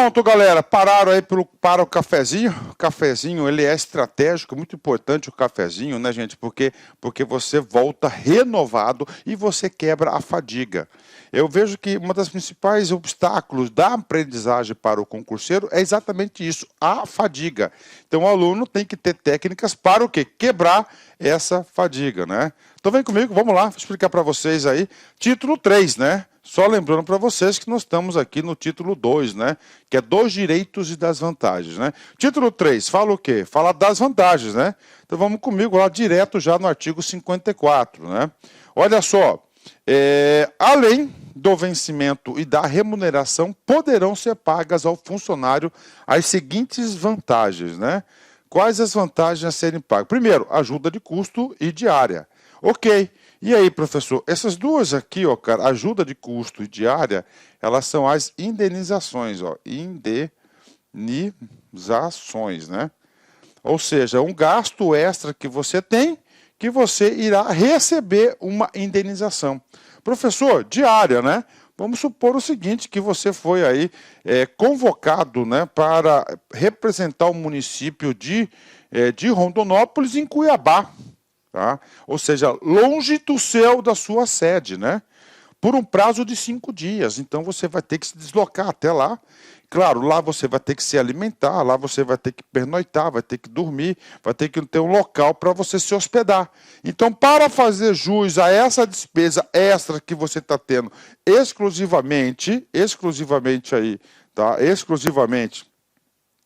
Pronto, galera, pararam aí para o cafezinho. O cafezinho, ele é estratégico, muito importante o cafezinho, né, gente? Porque você volta renovado e você quebra a fadiga. Eu vejo que uma das principais obstáculos da aprendizagem para o concurseiro é exatamente isso, a fadiga. Então o aluno tem que ter técnicas para o quê? Quebrar essa fadiga, né? Então vem comigo, vamos lá, vou explicar para vocês aí. Título 3, né? Só lembrando para vocês que nós estamos aqui no título 2, né? Que é dos direitos e das vantagens, né? Título 3, fala o quê? Fala das vantagens, né? Então vamos comigo lá direto já no artigo 54, né? Olha só, além do vencimento e da remuneração, poderão ser pagas ao funcionário as seguintes vantagens, né? Quais as vantagens a serem pagas? Primeiro, ajuda de custo e diária. Ok. E aí, professor, essas duas aqui, ó, cara, ajuda de custo e diária, elas são as indenizações, ó, indenizações, né? Ou seja, um gasto extra que você tem, que você irá receber uma indenização. Professor, diária, né? Vamos supor o seguinte, que você foi aí convocado, né, para representar o município de Rondonópolis em Cuiabá. Tá? Ou seja, longe do céu da sua sede, né? Por um prazo de 5 dias. Então você vai ter que se deslocar até lá. Claro, lá você vai ter que se alimentar, lá você vai ter que pernoitar, vai ter que dormir, vai ter que ter um local para você se hospedar. Então, para fazer jus a essa despesa extra que você está tendo exclusivamente aí, tá? Exclusivamente,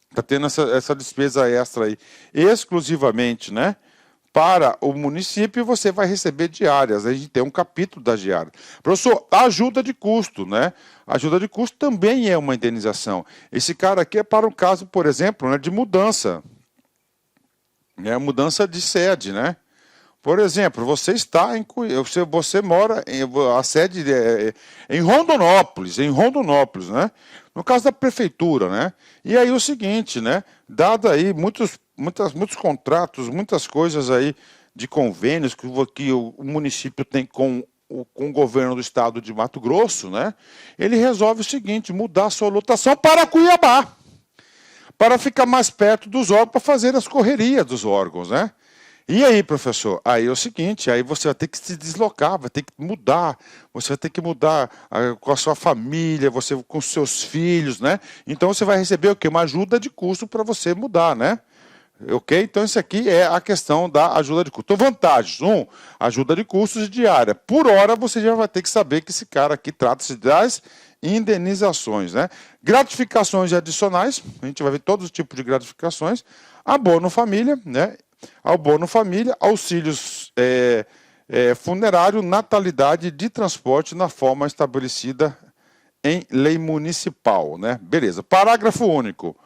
está tendo essa despesa extra aí, exclusivamente, né? Para o município, você vai receber diárias. A gente tem um capítulo das diárias. Professor, ajuda de custo, né? Ajuda de custo também é uma indenização. Esse cara aqui é para um caso, por exemplo, né, de mudança. Mudança de sede, né? Por exemplo, você está você mora a sede em Rondonópolis, né? No caso da prefeitura, né? E aí o seguinte, né? Dado aí muitos contratos, muitas coisas aí de convênios que o município tem com o governo do estado de Mato Grosso, né? Ele resolve o seguinte, mudar a sua lotação para Cuiabá, para ficar mais perto dos órgãos, para fazer as correrias dos órgãos, né? E aí, professor? Aí é o seguinte, aí você vai ter que se deslocar, vai ter que mudar, você vai ter que mudar com a sua família, você com os seus filhos, né? Então você vai receber o quê? Uma ajuda de custo para você mudar, né? Ok? Então isso aqui é a questão da ajuda de custo. Então, vantagens. Ajuda de custos diária. Por hora, você já vai ter que saber que esse cara aqui trata-se das indenizações, né? Gratificações adicionais, a gente vai ver todos os tipos de gratificações. Abono família, né? Abono família, auxílios funerário, natalidade de transporte na forma estabelecida em lei municipal, né? Beleza. Parágrafo único.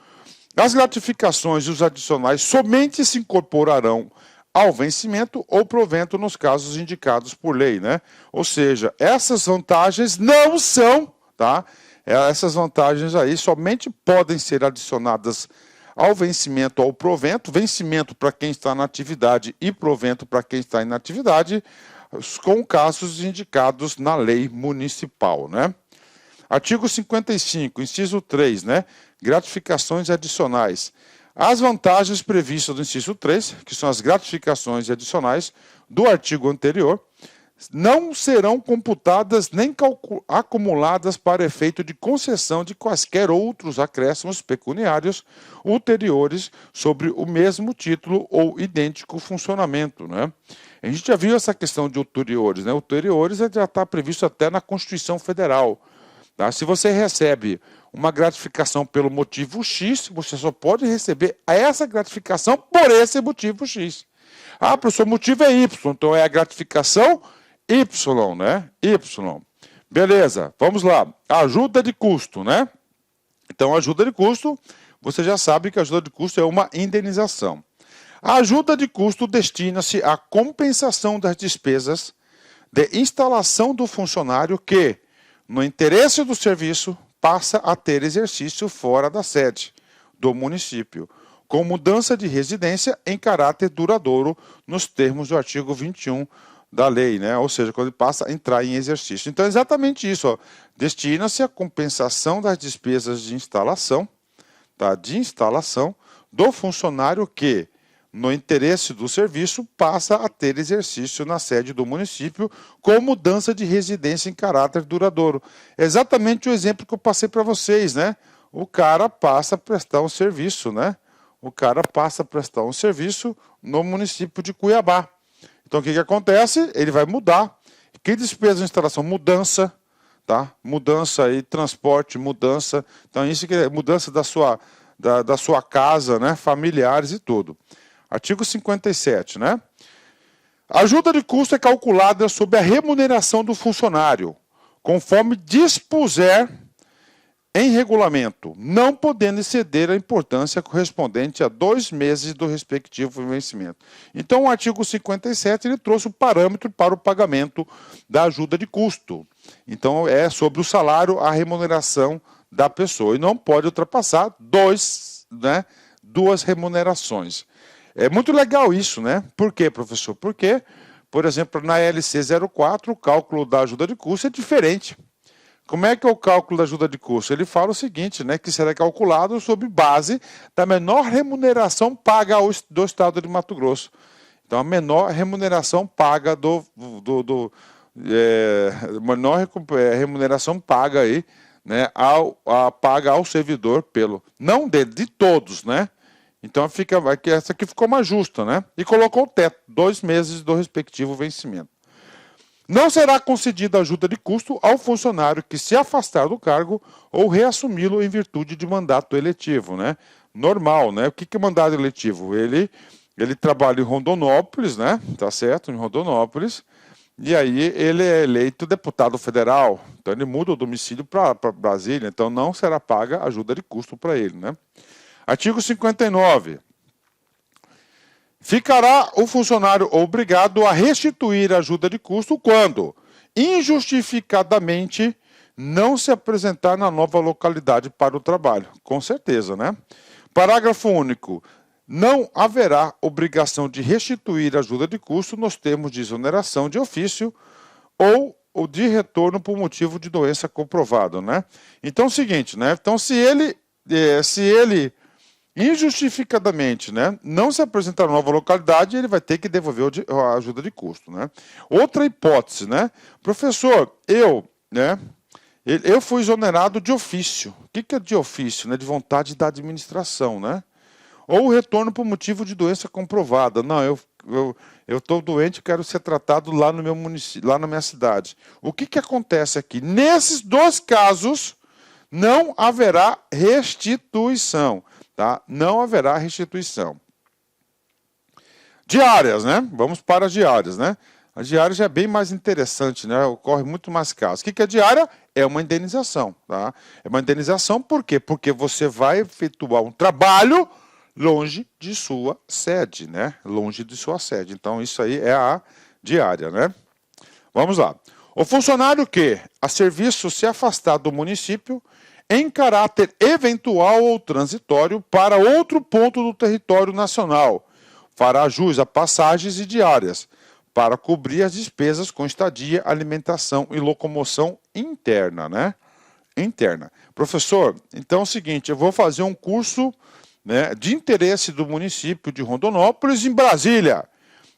As gratificações e os adicionais somente se incorporarão ao vencimento ou provento nos casos indicados por lei, né? Ou seja, essas vantagens não são, tá? Essas vantagens aí somente podem ser adicionadas ao vencimento ou ao provento, vencimento para quem está na atividade e provento para quem está em atividade, com casos indicados na lei municipal, né? Artigo 55, inciso 3, né? Gratificações adicionais. As vantagens previstas do inciso 3, que são as gratificações adicionais do artigo anterior, não serão computadas nem acumuladas para efeito de concessão de quaisquer outros acréscimos pecuniários ulteriores sobre o mesmo título ou idêntico funcionamento, né? A gente já viu essa questão de ulteriores, né? Ulteriores já está previsto até na Constituição Federal. Tá? Se você recebe uma gratificação pelo motivo X, você só pode receber essa gratificação por esse motivo X. Ah, professor, o motivo é Y, então é a gratificação Y, né? Y. Beleza, vamos lá. Ajuda de custo, né? Então, ajuda de custo, você já sabe que a ajuda de custo é uma indenização. A ajuda de custo destina-se à compensação das despesas de instalação do funcionário que, no interesse do serviço, passa a ter exercício fora da sede do município, com mudança de residência em caráter duradouro, nos termos do artigo 21 da lei, né? Ou seja, quando ele passa a entrar em exercício. Então é exatamente isso, ó. Destina-se a compensação das despesas de instalação, tá? De instalação do funcionário que, no interesse do serviço, passa a ter exercício na sede do município com mudança de residência em caráter duradouro. É exatamente o exemplo que eu passei para vocês, né? O cara passa a prestar um serviço, né? O cara passa a prestar um serviço no município de Cuiabá. Então, o que acontece? Ele vai mudar. Que despesa de instalação? Mudança, tá? Mudança aí, transporte, mudança. Então, isso que é mudança da sua casa, né? Familiares e tudo. Artigo 57, né? A ajuda de custo é calculada sob a remuneração do funcionário, conforme dispuser em regulamento, não podendo exceder a importância correspondente a 2 meses do respectivo vencimento. Então, o artigo 57 ele trouxe o parâmetro para o pagamento da ajuda de custo. Então, é sobre o salário a remuneração da pessoa e não pode ultrapassar duas remunerações. É muito legal isso, né? Por quê, professor? Porque, por exemplo, na LC 04, o cálculo da ajuda de custo é diferente. Como é que é o cálculo da ajuda de custo? Ele fala o seguinte, né, que será calculado sob base da menor remuneração paga do Estado de Mato Grosso. Então, a menor remuneração paga remuneração paga aí, né, paga ao servidor pelo, não dele, de todos, né? Então, essa aqui ficou mais justa, né? E colocou o teto, 2 meses do respectivo vencimento. Não será concedida ajuda de custo ao funcionário que se afastar do cargo ou reassumi-lo em virtude de mandato eletivo, né? Normal, né? O que é mandato eletivo? Ele trabalha em Rondonópolis, né? Tá certo? Em Rondonópolis. E aí ele é eleito deputado federal. Então ele muda o domicílio para Brasília. Então não será paga ajuda de custo para ele, né? Artigo 59. Ficará o funcionário obrigado a restituir a ajuda de custo quando, injustificadamente, não se apresentar na nova localidade para o trabalho. Com certeza, né? Parágrafo único. Não haverá obrigação de restituir a ajuda de custo nos termos de exoneração de ofício ou de retorno por motivo de doença comprovado, né? Então é o seguinte, né? Então se ele injustificadamente, né, não se apresentar na nova localidade, ele vai ter que devolver a ajuda de custo, né? Outra hipótese, né? Professor, eu fui exonerado de ofício. O que é de ofício? Né? De vontade da administração, né? Ou retorno por motivo de doença comprovada. Não, eu estou doente e quero ser tratado lá no meu município, lá na minha cidade. O que acontece aqui? Nesses 2 casos, não haverá restituição. Tá? Não haverá restituição. Diárias, né? Vamos para as diárias, né? A diária já é bem mais interessante, né? Ocorre muito mais casos. O que é diária? É uma indenização, tá? É uma indenização por quê? Porque você vai efetuar um trabalho longe de sua sede, né? Longe de sua sede. Então, isso aí é a diária, né? Vamos lá. O funcionário que, a serviço, se afastar do município em caráter eventual ou transitório para outro ponto do território nacional, fará jus a passagens e diárias, para cobrir as despesas com estadia, alimentação e locomoção interna, né? Interna. Professor, então é o seguinte, eu vou fazer um curso, né, de interesse do município de Rondonópolis em Brasília.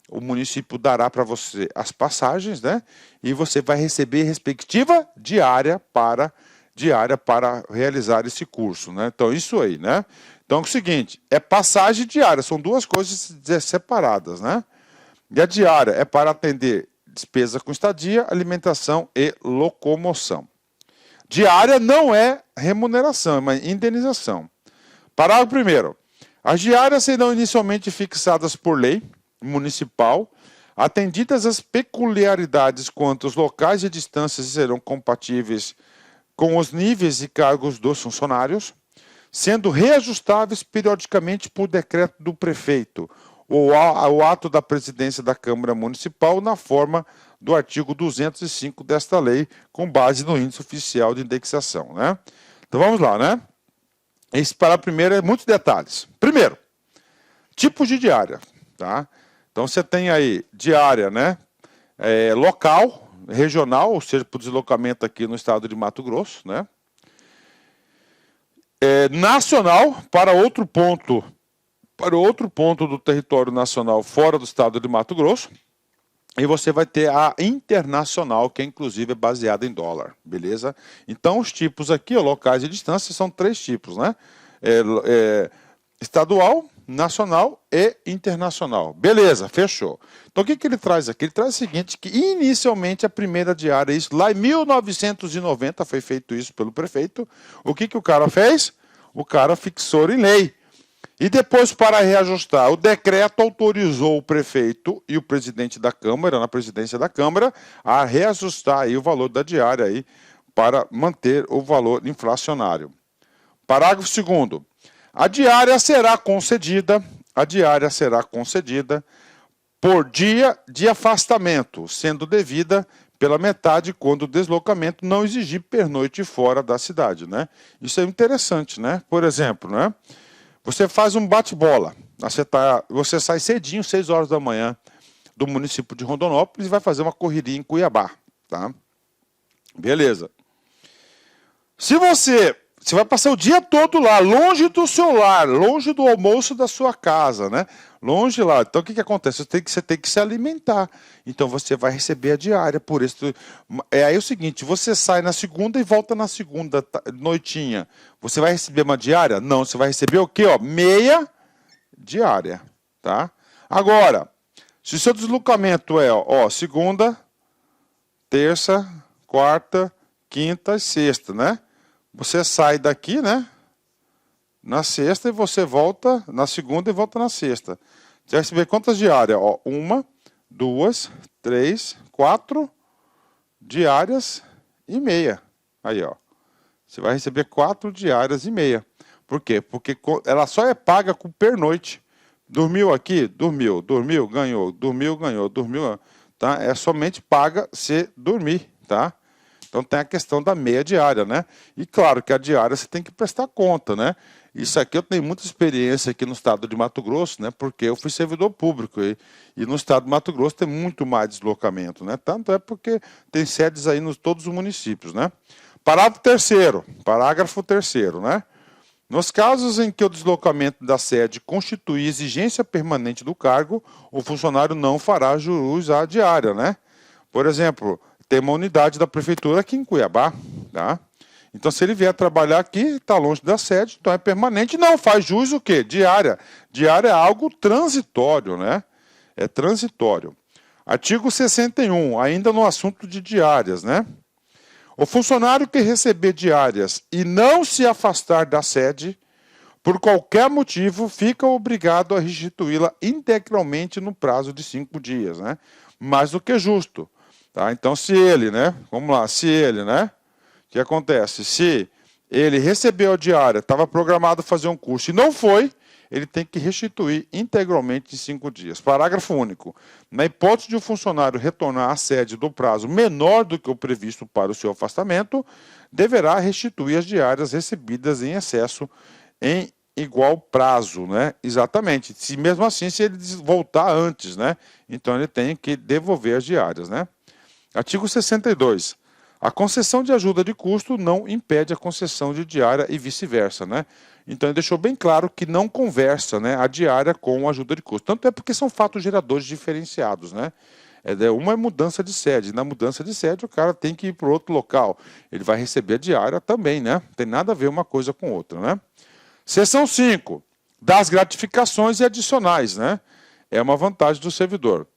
O município dará para você as passagens, né? E você vai receber respectiva diária para realizar esse curso, né? Então, isso aí, né? Então, é o seguinte, é passagem diária, são 2 coisas separadas, né? E a diária é para atender despesa com estadia, alimentação e locomoção. Diária não é remuneração, é uma indenização. Parágrafo 1º. As diárias serão inicialmente fixadas por lei municipal, atendidas as peculiaridades quanto aos locais e distâncias serão compatíveis com os níveis e cargos dos funcionários, sendo reajustáveis periodicamente por decreto do prefeito ou ao ato da presidência da Câmara Municipal na forma do artigo 205 desta lei, com base no índice oficial de indexação, né? Então vamos lá, né? Esse parágrafo primeiro é muitos detalhes. Primeiro, tipos de diária, tá? Então você tem aí diária, né? local, regional, ou seja, para o deslocamento aqui no estado de Mato Grosso, né? Nacional, para outro ponto do território nacional fora do estado de Mato Grosso. E você vai ter a internacional, que inclusive é baseada em dólar, beleza? Então os tipos aqui, locais e distância, são 3 tipos, né? Estadual, nacional e internacional. Beleza, fechou. Então o que ele traz aqui? Ele traz o seguinte, que inicialmente a primeira diária, isso lá em 1990 foi feito isso pelo prefeito. O que o cara fez? O cara fixou em lei. E depois, para reajustar, o decreto autorizou o prefeito e o presidente da Câmara, na presidência da Câmara, a reajustar aí o valor da diária aí para manter o valor inflacionário. Parágrafo 2º. A diária será concedida por dia de afastamento, sendo devida pela metade quando o deslocamento não exigir pernoite fora da cidade, né? Isso é interessante, né? Por exemplo, né? Você faz um bate-bola, você sai cedinho, 6 horas da manhã, do município de Rondonópolis e vai fazer uma corridinha em Cuiabá, tá? Beleza. Se você vai passar o dia todo lá, longe do seu lar, longe do almoço da sua casa, né? Longe lá. Então o que acontece? Você tem que se alimentar. Então você vai receber a diária por isso. Aí é o seguinte, você sai na segunda e volta na segunda noitinha. Você vai receber uma diária? Não, você vai receber o quê? Meia diária, tá? Agora, se o seu deslocamento é, segunda, terça, quarta, quinta e sexta, né? Você sai daqui, né? Na sexta e você volta na segunda e volta na sexta. Você vai receber quantas diárias? 1, 2, 3, 4 diárias e meia. Aí, você vai receber 4 diárias e meia. Por quê? Porque ela só é paga com pernoite. Dormiu aqui? Dormiu. Dormiu? Ganhou. Dormiu? Ganhou. Dormiu? Tá? É somente paga se dormir, tá? Então tem a questão da meia diária, né? E claro que a diária você tem que prestar conta, né? Isso aqui eu tenho muita experiência aqui no estado de Mato Grosso, né? Porque eu fui servidor público e no estado de Mato Grosso tem muito mais deslocamento, né? Tanto é porque tem sedes aí nos todos os municípios, né? Parágrafo 3º, né? Nos casos em que o deslocamento da sede constitui exigência permanente do cargo, o funcionário não fará jus à diária, né? Por exemplo, tem uma unidade da prefeitura aqui em Cuiabá, tá? Então, se ele vier trabalhar aqui, está longe da sede, então é permanente, não faz jus o quê? Diária. Diária é algo transitório, né? É transitório. Artigo 61, ainda no assunto de diárias, né? O funcionário que receber diárias e não se afastar da sede, por qualquer motivo, fica obrigado a restituí-la integralmente no prazo de 5 dias, né? Mais do que justo. Tá? Então, se ele, né? Vamos lá, se ele, né? O que acontece? Se ele recebeu a diária, estava programado fazer um curso e não foi, ele tem que restituir integralmente em 5 dias. Parágrafo único. Na hipótese de o funcionário retornar à sede do prazo menor do que o previsto para o seu afastamento, deverá restituir as diárias recebidas em excesso em igual prazo, né? Exatamente. Se mesmo assim, se ele voltar antes, né? Então ele tem que devolver as diárias, né? Artigo 62. A concessão de ajuda de custo não impede a concessão de diária e vice-versa, né? Então ele deixou bem claro que não conversa, né, a diária com a ajuda de custo. Tanto é porque são fatos geradores diferenciados, né? Uma é mudança de sede. Na mudança de sede, o cara tem que ir para outro local. Ele vai receber a diária também, né? Não tem nada a ver uma coisa com outra, né? Seção 5. Das gratificações e adicionais, né? É uma vantagem do servidor.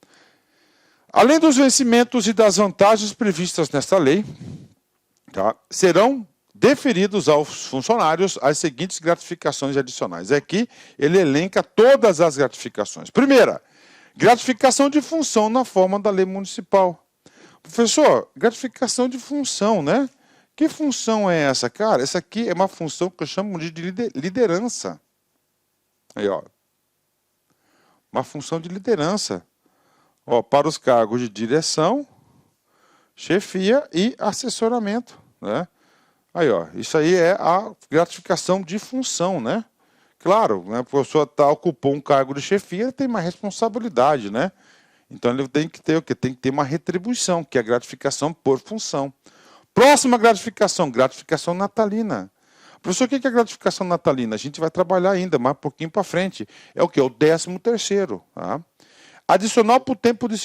Além dos vencimentos e das vantagens previstas nesta lei, tá, serão deferidos aos funcionários as seguintes gratificações adicionais. Aqui ele elenca todas as gratificações. Primeira, gratificação de função na forma da lei municipal. Professor, gratificação de função, né? Que função é essa? Cara, essa aqui é uma função que eu chamo de liderança. Aí, uma função de liderança. Para os cargos de direção, chefia e assessoramento, né? Aí, isso aí é a gratificação de função, né? Claro, né, a pessoa ocupou um cargo de chefia, tem mais responsabilidade, né? Então ele tem que ter o quê? Tem que ter uma retribuição, que é a gratificação por função. Próxima gratificação, gratificação natalina. Professor, o que é a gratificação natalina? A gente vai trabalhar ainda, mais um pouquinho para frente. É o quê? O 13º. Tá? Adicional por tempo de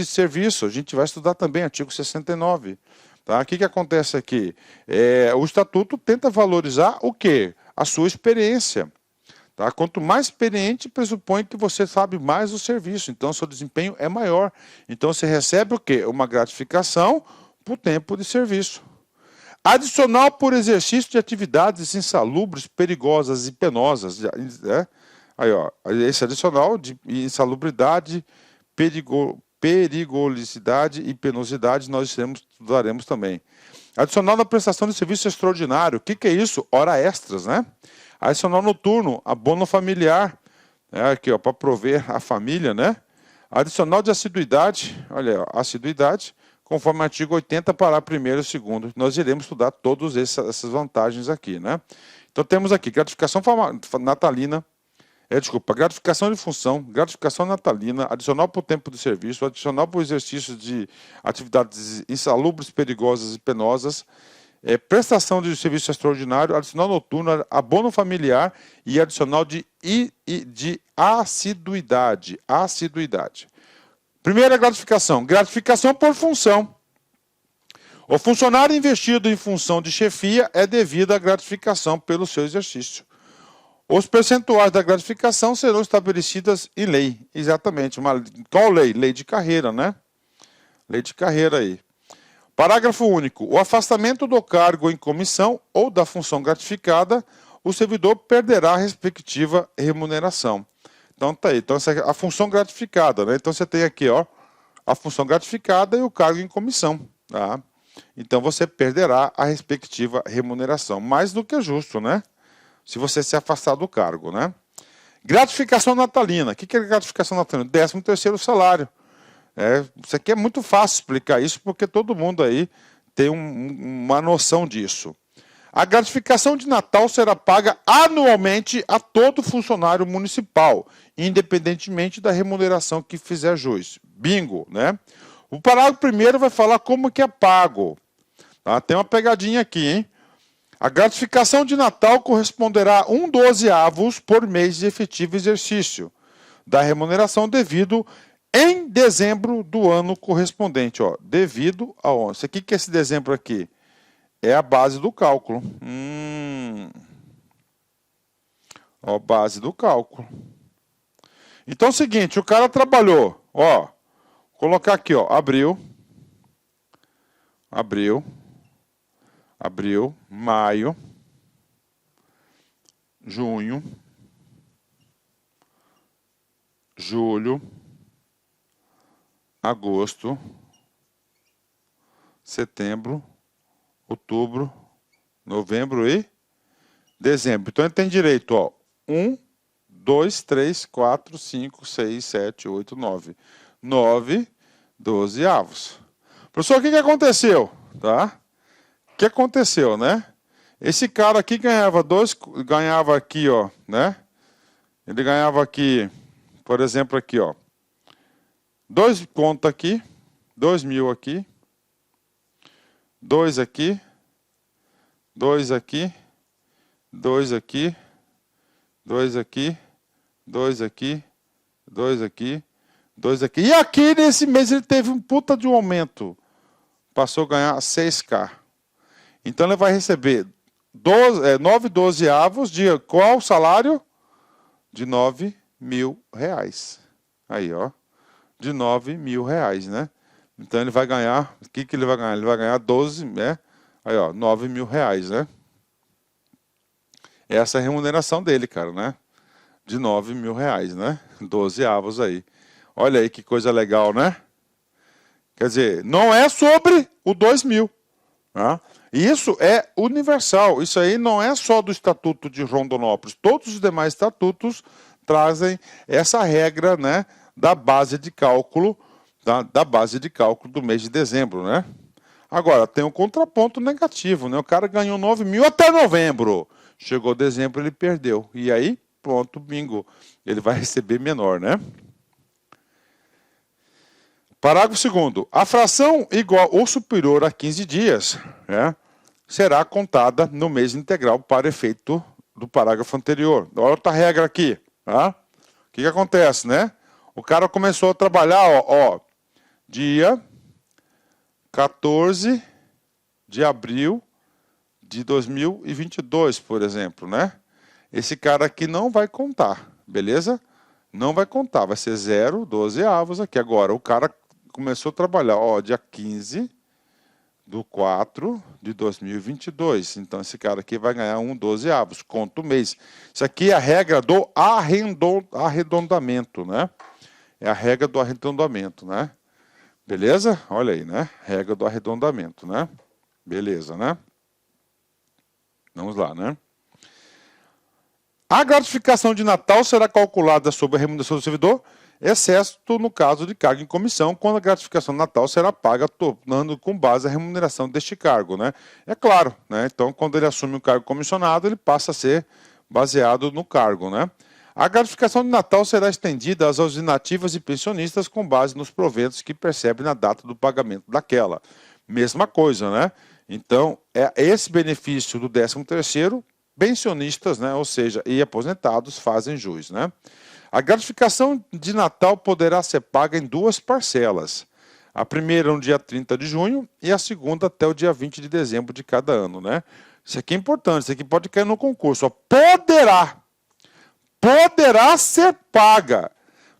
serviço, a gente vai estudar também, artigo 69. Tá? O que acontece aqui? O Estatuto tenta valorizar o quê? A sua experiência. Tá? Quanto mais experiente, pressupõe que você sabe mais do serviço, então seu desempenho é maior. Então você recebe o quê? Uma gratificação por tempo de serviço. Adicional por exercício de atividades insalubres, perigosas e penosas. Né? Aí, ó, esse adicional de insalubridade, perigosidade e penosidade nós estudaremos também. Adicional na prestação de serviço extraordinário. O que é isso? Hora extras, né? Adicional noturno, abono familiar, aqui, ó, para prover a família, né? Adicional de assiduidade, olha, ó, assiduidade, conforme o artigo 80, parágrafo 1º e 2º. Nós iremos estudar todas essas vantagens aqui, né? Então temos aqui gratificação natalina, gratificação de função, gratificação natalina, adicional por tempo de serviço, adicional por exercício de atividades insalubres, perigosas e penosas, prestação de serviço extraordinário, adicional noturno, abono familiar e adicional de assiduidade. Primeira gratificação, gratificação por função. O funcionário investido em função de chefia é devido à gratificação pelo seu exercício. Os percentuais da gratificação serão estabelecidas em lei. Exatamente. Qual lei? Lei de carreira, né? Lei de carreira aí. Parágrafo único. O afastamento do cargo em comissão ou da função gratificada, o servidor perderá a respectiva remuneração. Então tá aí. Então essa é a função gratificada, né? Então você tem aqui, ó, a função gratificada e o cargo em comissão, tá? Então você perderá a respectiva remuneração. Mais do que justo, né? Se você se afastar do cargo, né? Gratificação natalina. O que é gratificação natalina? 13º salário. Isso aqui é muito fácil explicar isso, porque todo mundo aí tem uma noção disso. A gratificação de Natal será paga anualmente a todo funcionário municipal, independentemente da remuneração que fizer jus. Bingo, né? O parágrafo 1º vai falar como que é pago. Tá? Tem uma pegadinha aqui, hein? A gratificação de Natal corresponderá a 1/12 por mês de efetivo exercício da remuneração devido em dezembro do ano correspondente. Ó, devido a 11. Isso aqui que é esse dezembro aqui? É a base do cálculo. Ó, base do cálculo. Então é o seguinte, o cara trabalhou, ó, vou colocar aqui, ó, abril, maio, junho, julho, agosto, setembro, outubro, novembro e dezembro. Então ele tem direito, ó, 1, 2, 3, 4, 5, 6, 7, 8, 9. 9/12. Professor, o que aconteceu? Tá? O que aconteceu, né? Esse cara aqui ganhava aqui, ó, né? Ele ganhava aqui, por exemplo, aqui, ó. 2 conto aqui, 2.000 aqui, 2 aqui, 2 aqui, 2 aqui, 2 aqui, 2 aqui, 2 aqui, 2 aqui. E aqui nesse mês ele teve um puta de um aumento. Passou a ganhar 6K. Então ele vai receber 9/12 de qual salário? De R$9.000. Aí, ó. De R$9.000, né? Então ele vai ganhar, o que ele vai ganhar? Ele vai ganhar 12, né? Aí, ó, R$9.000, né? Essa é a remuneração dele, cara, né? De R$9.000, né? 12/12 aí. Olha aí que coisa legal, né? Quer dizer, não é sobre o 2.000. Tá? Isso é universal. Isso aí não é só do Estatuto de Rondonópolis. Todos os demais estatutos trazem essa regra, né, da base de cálculo, da base de cálculo do mês de dezembro, né? Agora, tem um contraponto negativo, né? O cara ganhou 9.000 até novembro. Chegou dezembro, ele perdeu. E aí, pronto, bingo. Ele vai receber menor, né? Parágrafo 2º. A fração igual ou superior a 15 dias, né, será contada no mês integral para efeito do parágrafo anterior. Olha outra regra aqui. Tá? O que acontece, né? O cara começou a trabalhar, ó, dia 14 de abril de 2022, por exemplo, né? Esse cara aqui não vai contar, beleza? Não vai contar, vai ser 0,12 avos aqui. Agora, o cara começou a trabalhar, ó, dia 15 de 4 de 2022. Então, esse cara aqui vai ganhar 1,12 avos, conta o mês. Isso aqui é a regra do arredondamento, né? É a regra do arredondamento, né? Beleza? Olha aí, né? Regra do arredondamento, né? Beleza, né? Vamos lá, né? A gratificação de Natal será calculada sobre a remuneração do servidor, exceto no caso de cargo em comissão, quando a gratificação de Natal será paga tornando com base a remuneração deste cargo, né? É claro, né? Então, quando ele assume o cargo comissionado, ele passa a ser baseado no cargo, né? A gratificação de Natal será estendida aos inativos e pensionistas com base nos proventos que percebem na data do pagamento daquela. Mesma coisa, né? Então, é esse benefício do 13º, pensionistas, né, ou seja, e aposentados fazem jus, né? A gratificação de Natal poderá ser paga em 2 parcelas. A primeira no dia 30 de junho e a segunda até o dia 20 de dezembro de cada ano, né? Isso aqui é importante, isso aqui pode cair no concurso. Ó. Poderá ser paga.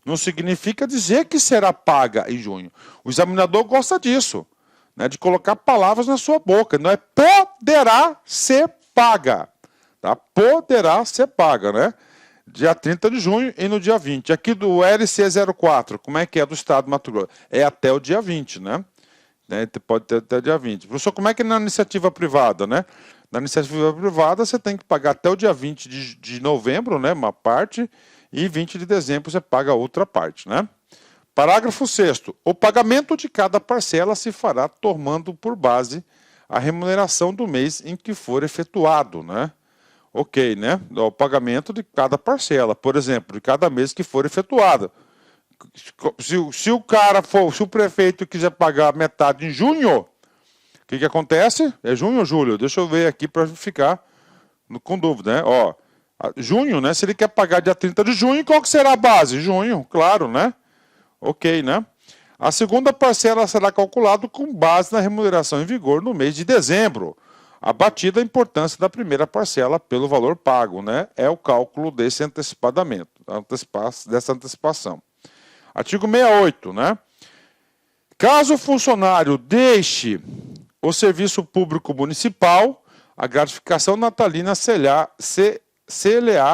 Não significa dizer que será paga em junho. O examinador gosta disso, né, de colocar palavras na sua boca. Não é poderá ser paga. Tá? Poderá ser paga, né? Dia 30 de junho e no dia 20. Aqui do LC04, como é que é do Estado de Mato Grosso? É até o dia 20, né? Pode ter até o dia 20. Professor, como é que é na iniciativa privada, né? Na iniciativa privada você tem que pagar até o dia 20 de novembro, né? Uma parte, e 20 de dezembro você paga outra parte, né? Parágrafo 6º. O pagamento de cada parcela se fará tomando por base a remuneração do mês em que for efetuado, né? Ok, né? O pagamento de cada parcela, por exemplo, de cada mês que for efetuado. Se o prefeito quiser pagar metade em junho, o que acontece? É junho ou julho? Deixa eu ver aqui para ficar com dúvida, né? Ó, junho, né? Se ele quer pagar dia 30 de junho, qual que será a base? Junho, claro, né? Ok, né? A segunda parcela será calculada com base na remuneração em vigor no mês de dezembro. Abatida a importância da primeira parcela pelo valor pago, né? É o cálculo desse antecipadamento, dessa antecipação. Artigo 68, né? Caso o funcionário deixe o serviço público municipal, a gratificação natalina será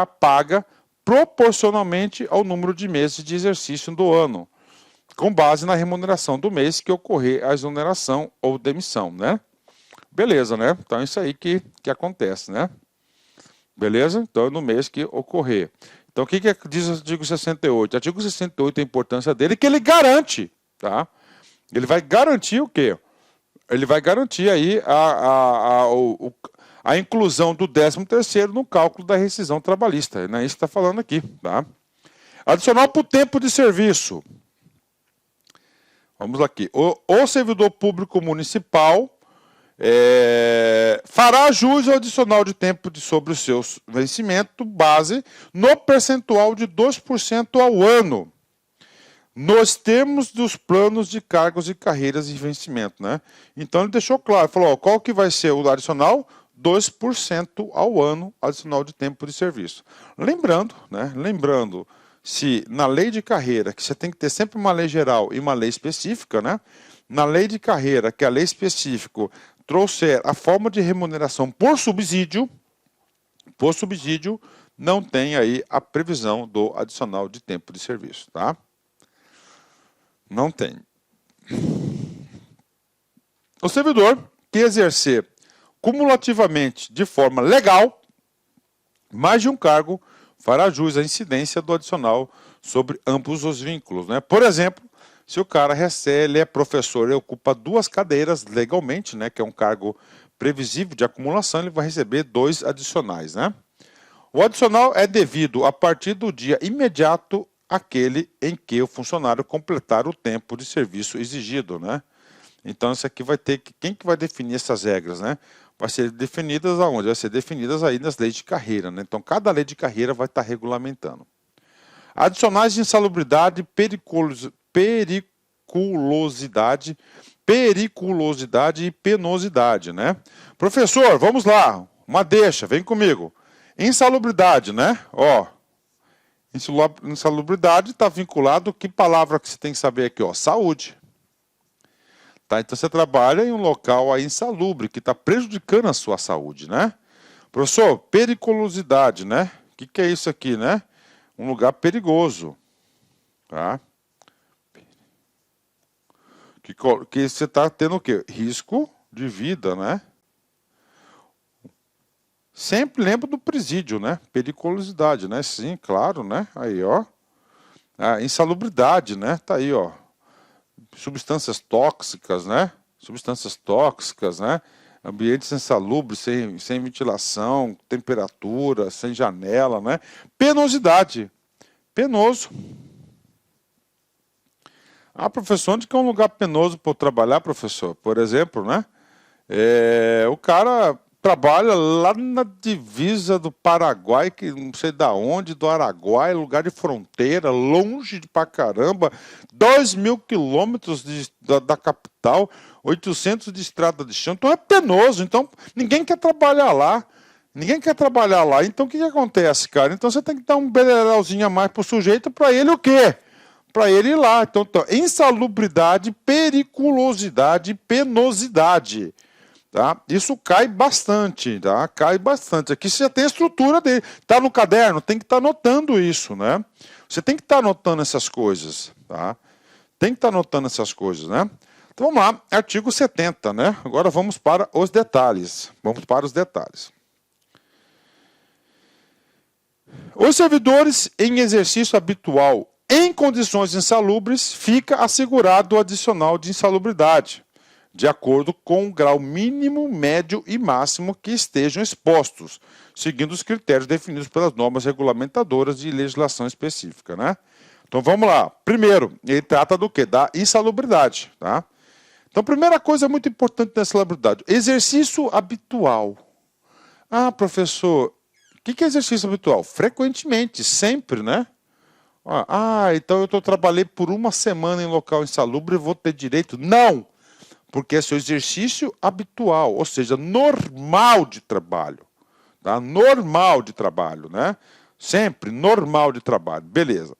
paga proporcionalmente ao número de meses de exercício do ano, com base na remuneração do mês que ocorrer a exoneração ou demissão, né? Beleza, né? Então, é isso aí que acontece, né? Beleza? Então, é no mês que ocorrer. Então, o que diz o artigo 68? O artigo 68, a importância dele é que ele garante, tá? Ele vai garantir o quê? Ele vai garantir aí a inclusão do 13º no cálculo da rescisão trabalhista, né? Isso que está falando aqui, tá? Adicional para o tempo de serviço. Vamos lá aqui. O servidor público municipal fará jus ao adicional de tempo sobre o seu vencimento base no percentual de 2% ao ano, nos termos dos planos de cargos e carreiras e vencimento, né? Então ele deixou claro, falou, ó, qual que vai ser o adicional? 2% ao ano adicional de tempo de serviço. Lembrando, né? Lembrando, se na lei de carreira, que você tem que ter sempre uma lei geral e uma lei específica, né? Na lei de carreira, que a lei específica trouxer a forma de remuneração por subsídio, não tem aí a previsão do adicional de tempo de serviço, tá? Não tem. O servidor que exercer cumulativamente de forma legal mais de um cargo fará jus à incidência do adicional sobre ambos os vínculos, né? Por exemplo, se o cara recebe, ele é professor e ocupa 2 cadeiras legalmente, né, que é um cargo previsível de acumulação, ele vai receber 2 adicionais, né? O adicional é devido a partir do dia imediato aquele em que o funcionário completar o tempo de serviço exigido, né? Então, isso aqui vai ter que... Quem que vai definir essas regras, né? Vai ser definidas aonde? Vai ser definidas aí nas leis de carreira, né? Então, cada lei de carreira vai estar regulamentando. Adicionais de insalubridade, periculosidade e penosidade, né? Professor, vamos lá, uma deixa, vem comigo. Insalubridade, né? Ó, insalubridade está vinculado, que palavra que você tem que saber aqui, ó? Saúde. Tá? Então você trabalha em um local aí insalubre, que está prejudicando a sua saúde, né? Professor, periculosidade, né? O que é isso aqui, né? Um lugar perigoso, tá? Que você está tendo o quê? Risco de vida, né? Sempre lembra do presídio, né? Periculosidade, né? Sim, claro, né? Aí, ó. A insalubridade, né? Tá aí, ó. Substâncias tóxicas, né? Substâncias tóxicas, né? Ambientes insalubres, sem ventilação, temperatura, sem janela, né? Penosidade. Penoso. Ah, professor, onde que é um lugar penoso para eu trabalhar, professor? Por exemplo, né? O cara trabalha lá na divisa do Paraguai, que não sei da onde, do Araguai, lugar de fronteira, longe pra caramba, 2.000 quilômetros da capital, 800 de estrada de chão, então é penoso, então ninguém quer trabalhar lá. Ninguém quer trabalhar lá, então o que acontece, cara? Então você tem que dar um beleléuzinho a mais pro sujeito, para ele o quê? Para ele ir lá. Então, insalubridade, periculosidade, penosidade. Tá? Isso cai bastante, tá? Cai bastante. Aqui você já tem a estrutura dele. Está no caderno, tem que estar anotando isso, né? Você tem que estar anotando essas coisas, tá? Tem que estar anotando essas coisas, né? Então vamos lá, artigo 70, né? Agora vamos para os detalhes. Vamos para os detalhes. Os servidores em exercício habitual em condições insalubres fica assegurado o adicional de insalubridade, de acordo com o grau mínimo, médio e máximo que estejam expostos, seguindo os critérios definidos pelas normas regulamentadoras de legislação específica, né? Então vamos lá. Primeiro, ele trata do quê? Da insalubridade, tá? Então, primeira coisa muito importante da insalubridade, exercício habitual. Ah, professor, o que é exercício habitual? Frequentemente, sempre, né? Então eu trabalhei por uma semana em local insalubre e vou ter direito? Não! Porque é seu exercício habitual, ou seja, normal de trabalho. Tá? Normal de trabalho, né? Sempre normal de trabalho. Beleza.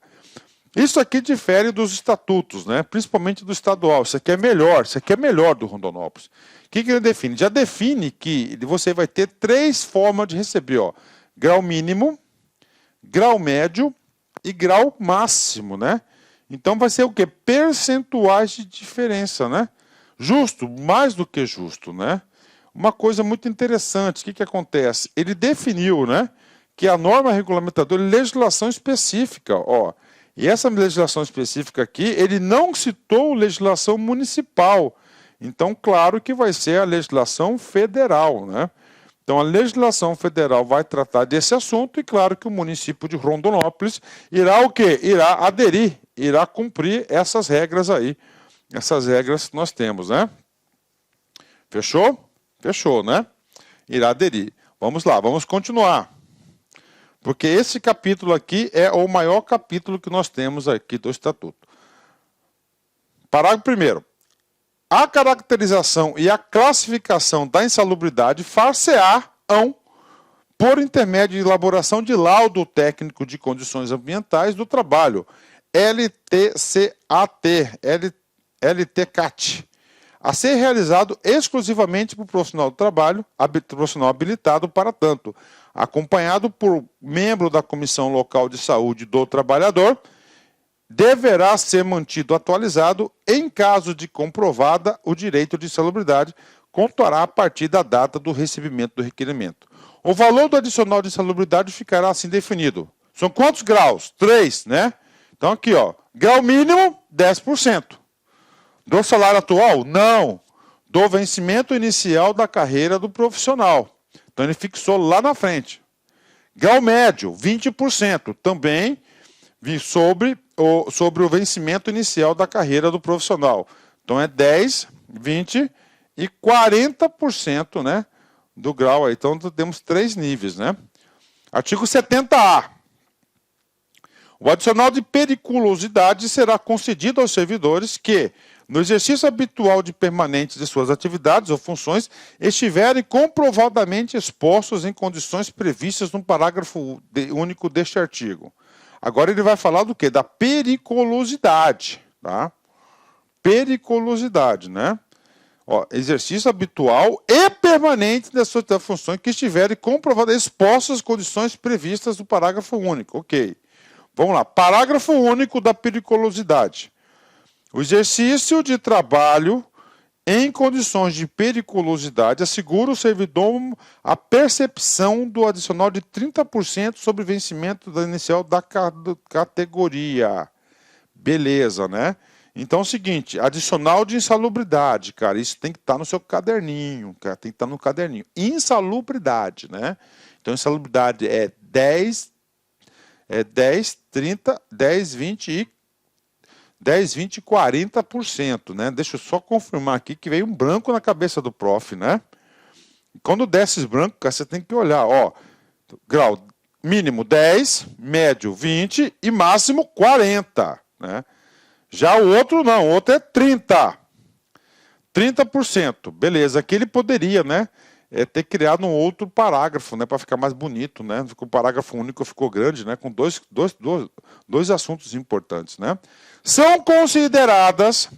Isso aqui difere dos estatutos, né? Principalmente do estadual. Isso aqui é melhor do Rondonópolis. O que ele define? Já define que você vai ter 3 formas de receber, ó. Grau mínimo, grau médio e grau máximo, né? Então vai ser o quê? Percentuais de diferença, né? Justo, mais do que justo, né? Uma coisa muito interessante, o que acontece? Ele definiu, né, que a norma regulamentadora é legislação específica, ó. E essa legislação específica aqui, ele não citou legislação municipal. Então, claro que vai ser a legislação federal, né? Então, a legislação federal vai tratar desse assunto e, claro, que o município de Rondonópolis irá o quê? Irá aderir, irá cumprir essas regras aí. Essas regras que nós temos, né? Fechou? Fechou, né? Irá aderir. Vamos lá, vamos continuar. Porque esse capítulo aqui é o maior capítulo que nós temos aqui do Estatuto. Parágrafo 1º. A caracterização e a classificação da insalubridade far-se-ão por intermédio de elaboração de laudo técnico de condições ambientais do trabalho, LTCAT, a ser realizado exclusivamente por profissional do trabalho, profissional habilitado para tanto, acompanhado por membro da Comissão Local de Saúde do Trabalhador, deverá ser mantido atualizado em caso de comprovada o direito de insalubridade, contará a partir da data do recebimento do requerimento. O valor do adicional de insalubridade ficará assim definido. São quantos graus? 3, né? Então aqui, ó, grau mínimo, 10%. Do salário atual? Não. Do vencimento inicial da carreira do profissional. Então ele fixou lá na frente. Grau médio, 20%. Também sobre o vencimento inicial da carreira do profissional. Então é 10, 20 e 40%, né, do grau aí. Então temos 3 níveis, né? Artigo 70A. O adicional de periculosidade será concedido aos servidores que, no exercício habitual de permanentes de suas atividades ou funções, estiverem comprovadamente expostos em condições previstas no parágrafo único deste artigo. Agora ele vai falar do quê? Da periculosidade, tá? Periculosidade, né? Ó, exercício habitual e permanente das suas funções que estiverem comprovadamente expostas às condições previstas no parágrafo único. Ok. Vamos lá. Parágrafo único da periculosidade. O exercício de trabalho em condições de periculosidade assegura o servidor a percepção do adicional de 30% sobre o vencimento da inicial da categoria. Beleza, né? Então é o seguinte, adicional de insalubridade, cara, isso tem que estar no seu caderninho, cara, tem que estar no caderninho. Insalubridade, né? Então insalubridade é 10, 30, 10, 20 e 40%, né? Deixa eu só confirmar aqui que veio um branco na cabeça do prof, né? Quando der esses brancos, cara, você tem que olhar, ó, grau mínimo 10, médio 20 e máximo 40, né? Já o outro não, o outro é 30. 30%. Beleza, aqui ele poderia, né, ter criado um outro parágrafo, né, para ficar mais bonito, né? O parágrafo único ficou grande, né, com dois assuntos importantes, né? São consideradas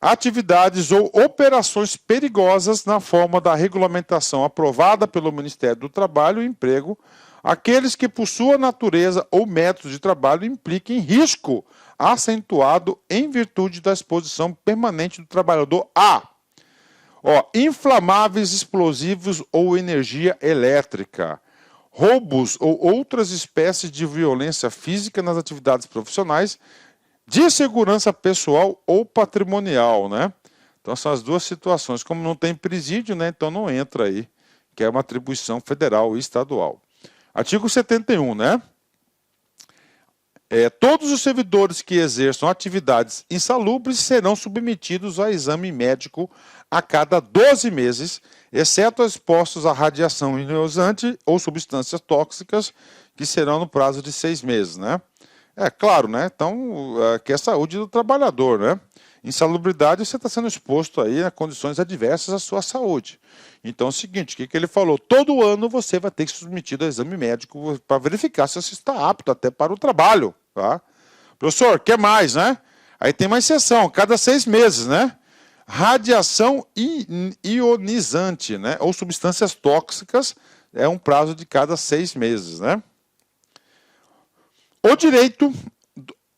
atividades ou operações perigosas na forma da regulamentação aprovada pelo Ministério do Trabalho e Emprego, aqueles que por sua natureza ou métodos de trabalho impliquem risco acentuado em virtude da exposição permanente do trabalhador a inflamáveis, explosivos ou energia elétrica, roubos ou outras espécies de violência física nas atividades profissionais, de segurança pessoal ou patrimonial, né? Então são as duas situações. Como não tem presídio, né? Então não entra aí, que é uma atribuição federal e estadual. Artigo 71, né? Todos os servidores que exerçam atividades insalubres serão submetidos a exame médico a cada 12 meses, exceto expostos à radiação ionizante ou substâncias tóxicas, que serão no prazo de 6 meses, né? Claro, né? Então, que é a saúde do trabalhador, né? Insalubridade, você está sendo exposto aí a condições adversas à sua saúde. Então é o seguinte, o que ele falou? Todo ano você vai ter que ser submetido a exame médico para verificar se você está apto até para o trabalho, tá? Professor, quer mais, né? Aí tem uma exceção, cada 6 meses, né? Radiação ionizante, né? Ou substâncias tóxicas, é um prazo de cada 6 meses, né? O direito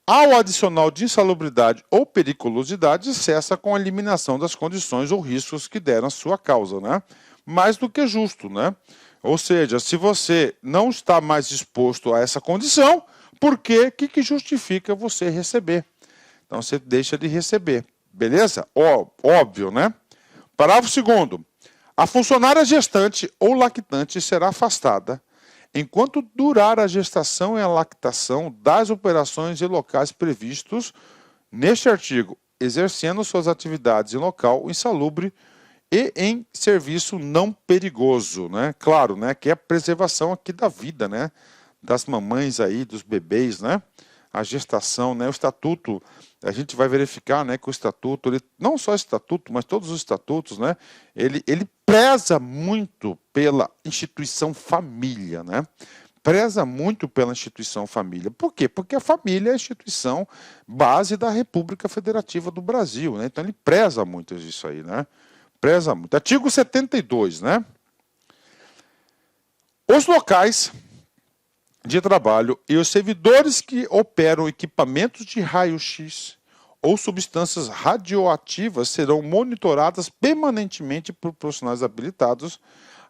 ao adicional de insalubridade ou periculosidade cessa com a eliminação das condições ou riscos que deram a sua causa, né? Mais do que justo, né? Ou seja, se você não está mais exposto a essa condição, por quê? Que justifica você receber? Então você deixa de receber, beleza? Óbvio, né? Parágrafo 2º. A funcionária gestante ou lactante será afastada enquanto durar a gestação e a lactação das operações e locais previstos neste artigo, exercendo suas atividades em local insalubre e em serviço não perigoso, né? Claro, né? Que é a preservação aqui da vida, né? Das mamães aí, dos bebês, né? A gestação, né? O estatuto, a gente vai verificar, né? Que o estatuto, não só o estatuto, mas todos os estatutos, né? Ele preza muito pela instituição família, né? Preza muito pela instituição família. Por quê? Porque a família é a instituição base da República Federativa do Brasil, né? Então ele preza muito isso aí, né? Preza muito. Artigo 72, né? Os locais de trabalho e os servidores que operam equipamentos de raio-x ou substâncias radioativas serão monitoradas permanentemente por profissionais habilitados,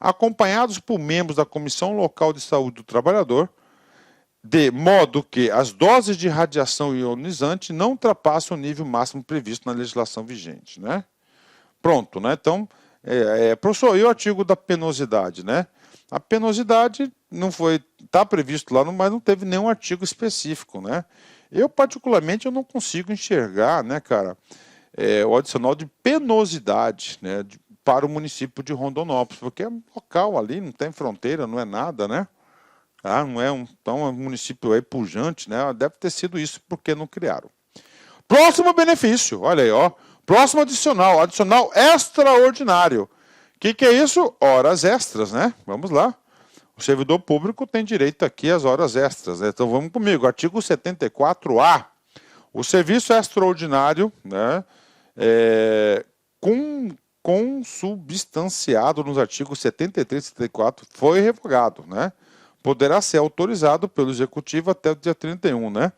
acompanhados por membros da Comissão Local de Saúde do Trabalhador, de modo que as doses de radiação ionizante não ultrapassem o nível máximo previsto na legislação vigente, né? Pronto, né? Então, professor, e o artigo da penosidade, né? A penosidade não foi, está previsto lá, mas não teve nenhum artigo específico, né? Eu, particularmente, eu não consigo enxergar, né, cara, o adicional de penosidade, né, para o município de Rondonópolis, porque é um local ali, não tem fronteira, não é nada, né? Ah, não é então, é um município aí pujante, né? Deve ter sido isso porque não criaram. Próximo benefício, olha aí, ó. Próximo adicional extraordinário. O que é isso? Horas extras, né? Vamos lá. O servidor público tem direito aqui às horas extras, né? Então vamos comigo, artigo 74A. O serviço extraordinário, né, consubstanciado nos artigos 73 e 74 foi revogado, né? Poderá ser autorizado pelo executivo até o dia 31, né?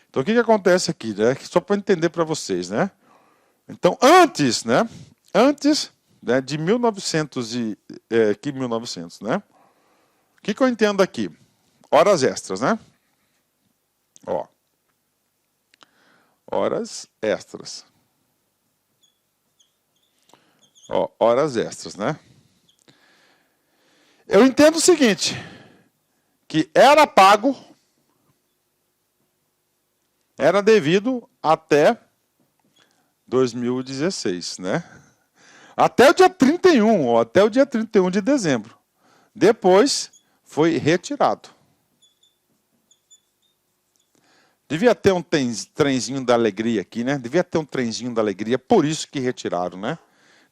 Então o que acontece aqui, né? Só para entender para vocês, né? Então antes, né, de 1900 né? O que eu entendo aqui? Horas extras, né? Ó. Horas extras. Ó, horas extras, né? Eu entendo o seguinte, que era pago, era devido até 2016, né? Até o dia 31, ó, até o dia 31 de dezembro. Depois foi retirado. Devia ter um trenzinho da alegria aqui, né? Devia ter um trenzinho da alegria, por isso que retiraram, né?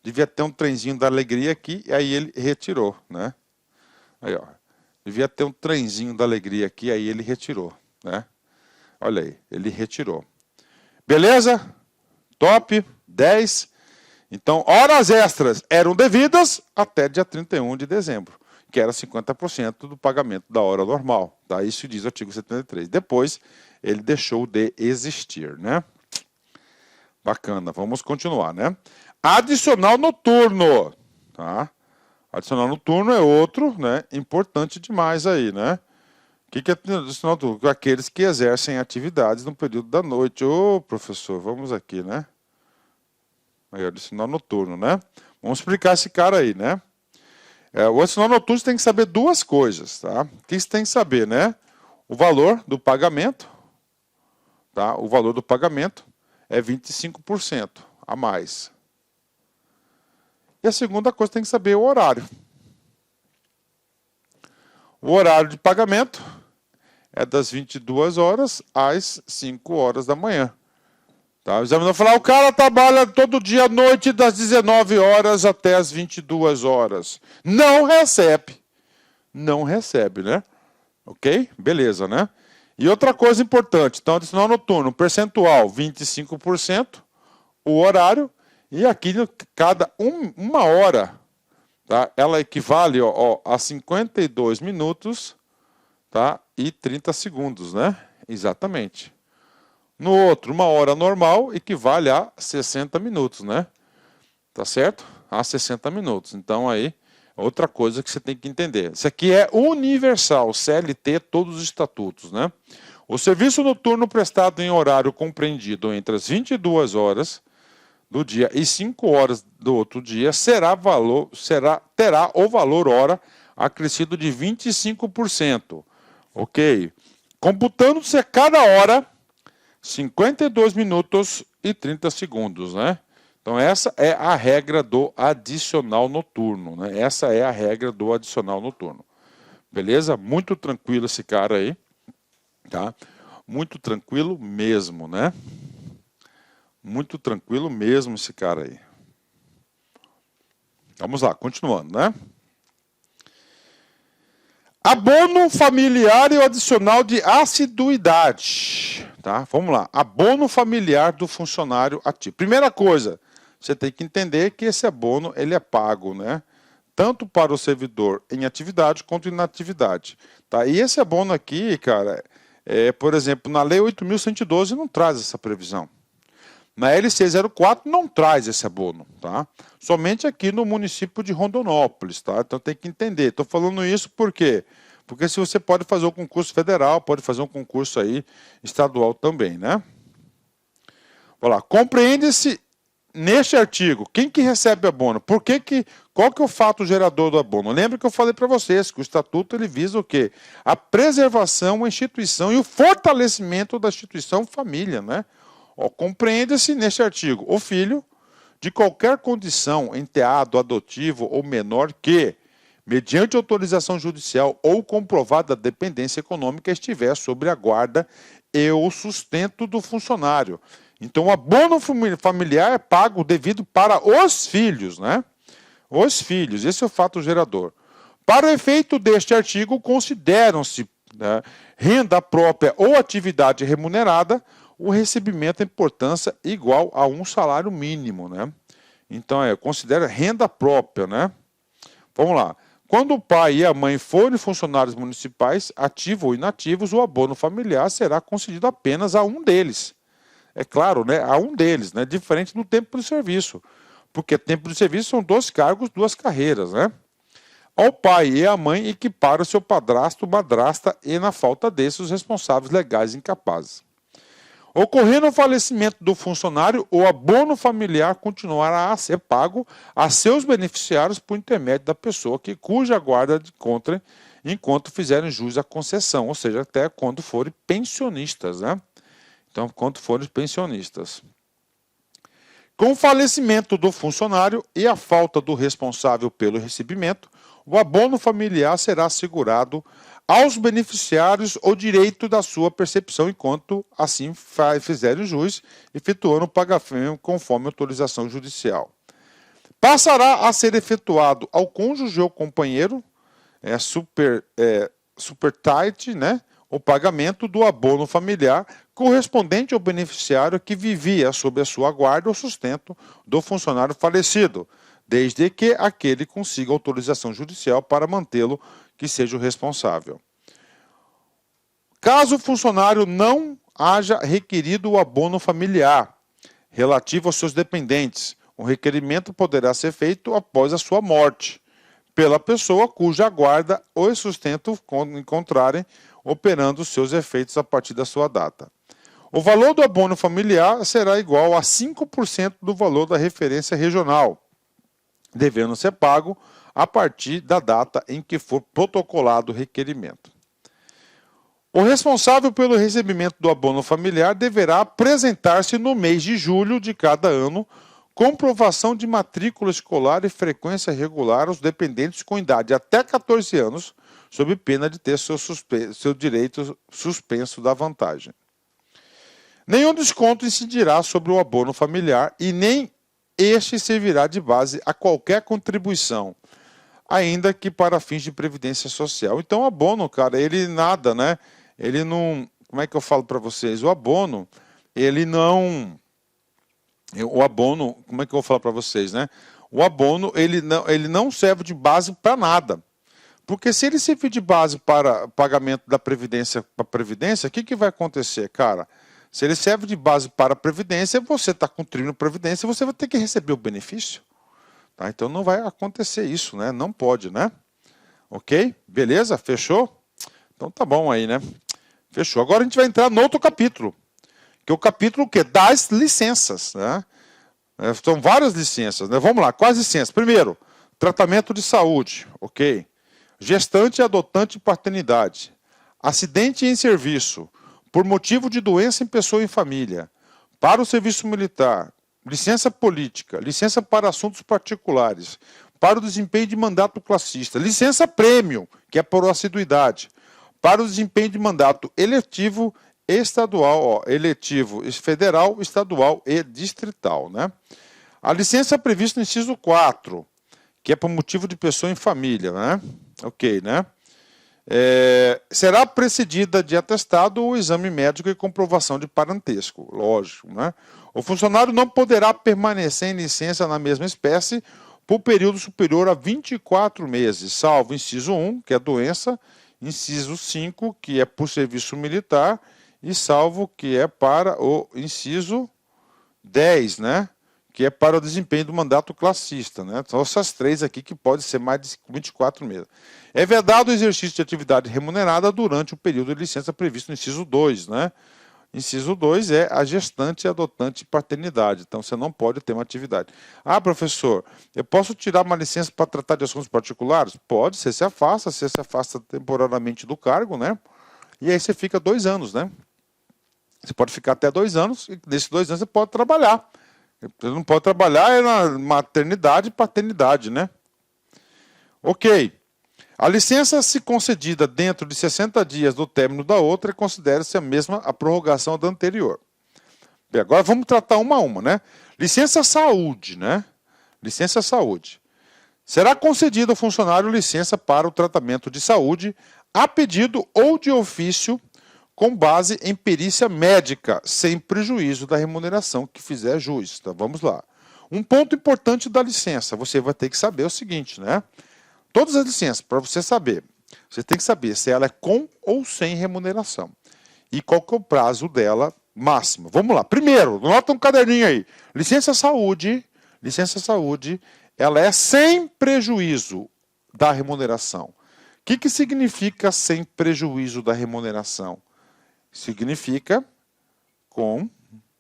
Devia ter um trenzinho da alegria aqui, e aí ele retirou, né? Aí, ó. Devia ter um trenzinho da alegria aqui, aí ele retirou, né? Olha aí, ele retirou. Beleza? Top, 10. Então, horas extras eram devidas até dia 31 de dezembro, que era 50% do pagamento da hora normal. Tá? Isso diz o artigo 73. Depois, ele deixou de existir, né? Bacana, vamos continuar, né? Adicional noturno, tá? Adicional noturno é outro, né? Importante demais aí, né? O que é adicional noturno? Aqueles que exercem atividades no período da noite. Ô, professor, vamos aqui, né? Aí, adicional noturno, né? Vamos explicar esse cara aí, né? O adicional noturno você tem que saber duas coisas, tá? O que você tem que saber, né? O valor do pagamento, tá? O valor do pagamento é 25% a mais. E a segunda coisa, tem que saber o horário. O horário de pagamento é das 22 horas às 5 horas da manhã. Tá? O examinador falar, o cara trabalha todo dia à noite das 19 horas até as 22 horas. Não recebe. Não recebe, né? Ok? Beleza, né? E outra coisa importante, então, adicional noturno, percentual 25%, o horário, e aqui cada uma hora, tá? Ela equivale a 52 minutos, tá? E 30 segundos, né? Exatamente. No outro, uma hora normal equivale a 60 minutos, né? Tá certo? A 60 minutos. Então aí, outra coisa que você tem que entender. Isso aqui é universal, CLT, todos os estatutos, né? O serviço noturno prestado em horário compreendido entre as 22 horas do dia e 5 horas do outro dia terá o valor hora acrescido de 25%. Ok? Computando-se a cada hora 52 minutos e 30 segundos, né? Então essa é a regra do adicional noturno, né? Essa é a regra do adicional noturno. Beleza? Muito tranquilo esse cara aí, tá? Muito tranquilo mesmo, né? Muito tranquilo mesmo esse cara aí. Vamos lá, continuando, né? Abono familiar e o adicional de assiduidade. Tá? Vamos lá. Abono familiar do funcionário ativo. Primeira coisa, você tem que entender que esse abono ele é pago, né? Tanto para o servidor em atividade quanto em inatividade. Tá? E esse abono aqui, cara, por exemplo, na Lei 8.112 não traz essa previsão. Na LC 04 não traz esse abono, tá? Somente aqui no município de Rondonópolis, tá? Então tem que entender. Estou falando isso por quê? Porque se você pode fazer um concurso federal, pode fazer um concurso aí estadual também, né? Olha lá, compreende-se neste artigo, quem que recebe abono? Qual que é o fato gerador do abono? Lembra que eu falei para vocês que o estatuto ele visa o quê? A preservação, a instituição e o fortalecimento da instituição família, né? Compreende-se neste artigo o filho de qualquer condição, enteado, adotivo ou menor que, mediante autorização judicial ou comprovada dependência econômica, estiver sobre a guarda e o sustento do funcionário. Então, o abono familiar é pago devido para os filhos, né? Os filhos, esse é o fato gerador. Para o efeito deste artigo, consideram-se, né, renda própria ou atividade remunerada o recebimento em importância igual a um salário mínimo, né? Então, considera renda própria, né? Vamos lá. Quando o pai e a mãe forem funcionários municipais, ativos ou inativos, o abono familiar será concedido apenas a um deles. É claro, né? A um deles, né? Diferente do tempo de serviço. Porque tempo de serviço são 2 cargos, 2 carreiras, né? Ao pai e à mãe equipar o seu padrasto, madrasta e, na falta desses, os responsáveis legais incapazes. Ocorrendo o falecimento do funcionário, o abono familiar continuará a ser pago a seus beneficiários por intermédio da pessoa cuja guarda encontrem enquanto fizerem jus à concessão, ou seja, até quando forem pensionistas, né? Então, quando forem pensionistas. Com o falecimento do funcionário e a falta do responsável pelo recebimento, o abono familiar será assegurado aos beneficiários o direito da sua percepção enquanto assim fizerem jus, efetuando o pagamento conforme autorização judicial. Passará a ser efetuado ao cônjuge ou companheiro, supertite, né, o pagamento do abono familiar correspondente ao beneficiário que vivia sob a sua guarda ou sustento do funcionário falecido, desde que aquele consiga autorização judicial para mantê-lo, que seja o responsável. Caso o funcionário não haja requerido o abono familiar relativo aos seus dependentes, o requerimento poderá ser feito após a sua morte, pela pessoa cuja guarda ou sustento encontrarem operando os seus efeitos a partir da sua data. O valor do abono familiar será igual a 5% do valor da referência regional, devendo ser pago a partir da data em que for protocolado o requerimento. O responsável pelo recebimento do abono familiar deverá apresentar-se no mês de julho de cada ano, comprovação de matrícula escolar e frequência regular aos dependentes com idade até 14 anos, sob pena de ter seu direito suspenso da vantagem. Nenhum desconto incidirá sobre o abono familiar e nem este servirá de base a qualquer contribuição, ainda que para fins de previdência social. Então, o abono, cara, ele nada, né? Ele não... Como é que eu falo para vocês? O abono, ele não... O abono, como é que eu vou falar para vocês, né? O abono, ele não serve de base para nada. Porque se ele servir de base para pagamento da previdência, o que vai acontecer, cara? Se ele serve de base para a previdência, você está contribuindo para a previdência, você vai ter que receber o benefício. Tá? Então não vai acontecer isso, né? Não pode, né? Ok? Beleza? Fechou? Então tá bom aí, né? Fechou. Agora a gente vai entrar no outro capítulo. Que é o capítulo que? Das licenças, né? São várias licenças, né? Vamos lá, quais licenças? Primeiro, tratamento de saúde, ok? Gestante, adotante e paternidade. Acidente em serviço, por motivo de doença em pessoa e família. Para o serviço militar, licença política, licença para assuntos particulares, para o desempenho de mandato classista, licença prêmio, que é por assiduidade, para o desempenho de mandato eletivo estadual, eletivo federal, estadual e distrital, né? A licença prevista no inciso 4, que é por motivo de pessoa em família, né? Ok, né? Será precedida de atestado ou exame médico e comprovação de parentesco, lógico, né? O funcionário não poderá permanecer em licença na mesma espécie por período superior a 24 meses, salvo inciso 1, que é doença, inciso 5, que é por serviço militar, e salvo que é para o inciso 10, né? Que é para o desempenho do mandato classista, né? São essas 3 aqui que pode ser mais de 24 meses. É vedado o exercício de atividade remunerada durante o período de licença previsto no inciso 2, né? Inciso 2 é a gestante e adotante de paternidade. Então, você não pode ter uma atividade. Ah, professor, eu posso tirar uma licença para tratar de assuntos particulares? Pode, você se afasta temporariamente do cargo, né? E aí você fica 2 anos, né? Você pode ficar até 2 anos, e nesses 2 anos você pode trabalhar. Você não pode trabalhar na maternidade e paternidade, né? Ok. A licença, se concedida dentro de 60 dias do término da outra, considera-se a mesma a prorrogação da anterior. Bem, agora vamos tratar uma a uma, né? Licença saúde, né? Licença saúde. Será concedida ao funcionário licença para o tratamento de saúde a pedido ou de ofício com base em perícia médica, sem prejuízo da remuneração que fizer jus. Então, vamos lá. Um ponto importante da licença, você vai ter que saber o seguinte, né? Todas as licenças, para você saber, você tem que saber se ela é com ou sem remuneração. E qual que é o prazo dela máximo. Vamos lá. Primeiro, nota um caderninho aí. Licença saúde, ela é sem prejuízo da remuneração. O que significa sem prejuízo da remuneração? Significa com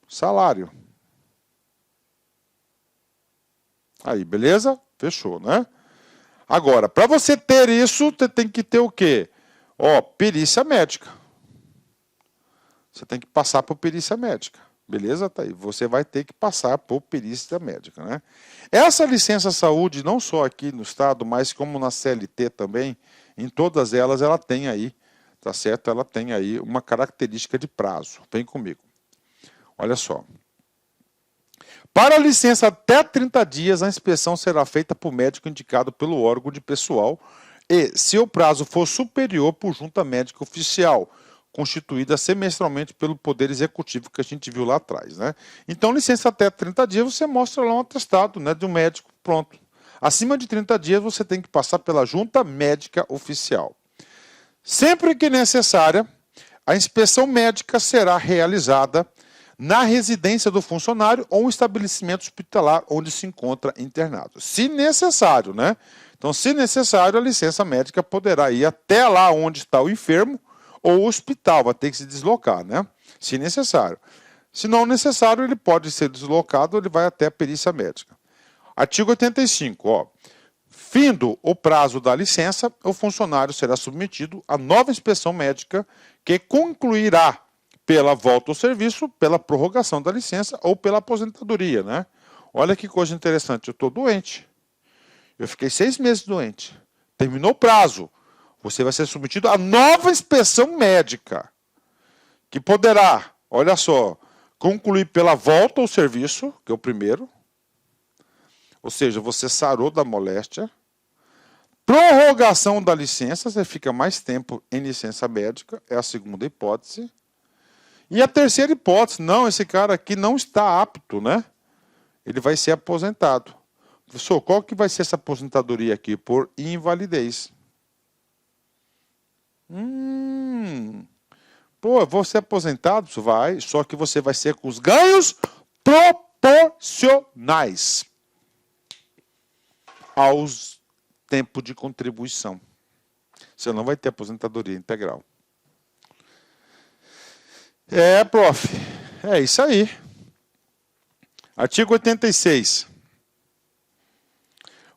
salário. Aí, beleza? Fechou, né? Agora, para você ter isso, você tem que ter o quê? Ó, perícia médica. Você tem que passar por perícia médica. Beleza? Tá aí. Você vai ter que passar por perícia médica, né? Essa licença saúde, não só aqui no estado, mas como na CLT também, em todas elas ela tem aí, tá certo? Ela tem aí uma característica de prazo. Vem comigo. Olha só. Para a licença até 30 dias, a inspeção será feita por médico indicado pelo órgão de pessoal e, se o prazo for superior, por junta médica oficial, constituída semestralmente pelo Poder Executivo, que a gente viu lá atrás, né? Então, licença até 30 dias, você mostra lá um atestado, né, de um médico, pronto. Acima de 30 dias, você tem que passar pela junta médica oficial. Sempre que necessária, a inspeção médica será realizada na residência do funcionário ou um estabelecimento hospitalar onde se encontra internado. Se necessário, né? Então, se necessário, a licença médica poderá ir até lá onde está o enfermo ou o hospital, vai ter que se deslocar, né? Se necessário. Se não necessário, ele pode ser deslocado, ele vai até a perícia médica. Artigo 85, ó. Findo o prazo da licença, o funcionário será submetido a nova inspeção médica que concluirá pela volta ao serviço, pela prorrogação da licença ou pela aposentadoria, né? Olha que coisa interessante, eu estou doente. Eu fiquei 6 meses doente. Terminou o prazo. Você vai ser submetido a nova inspeção médica, que poderá, olha só, concluir pela volta ao serviço, que é o primeiro, ou seja, você sarou da moléstia, prorrogação da licença, você fica mais tempo em licença médica, é a segunda hipótese. E a terceira hipótese, não, esse cara aqui não está apto, né? Ele vai ser aposentado. Professor, qual que vai ser essa aposentadoria aqui? Por invalidez. Pô, eu vou ser aposentado? Vai, só que você vai ser com os ganhos proporcionais aos tempos de contribuição. Você não vai ter aposentadoria integral. É, prof. É isso aí. Artigo 86.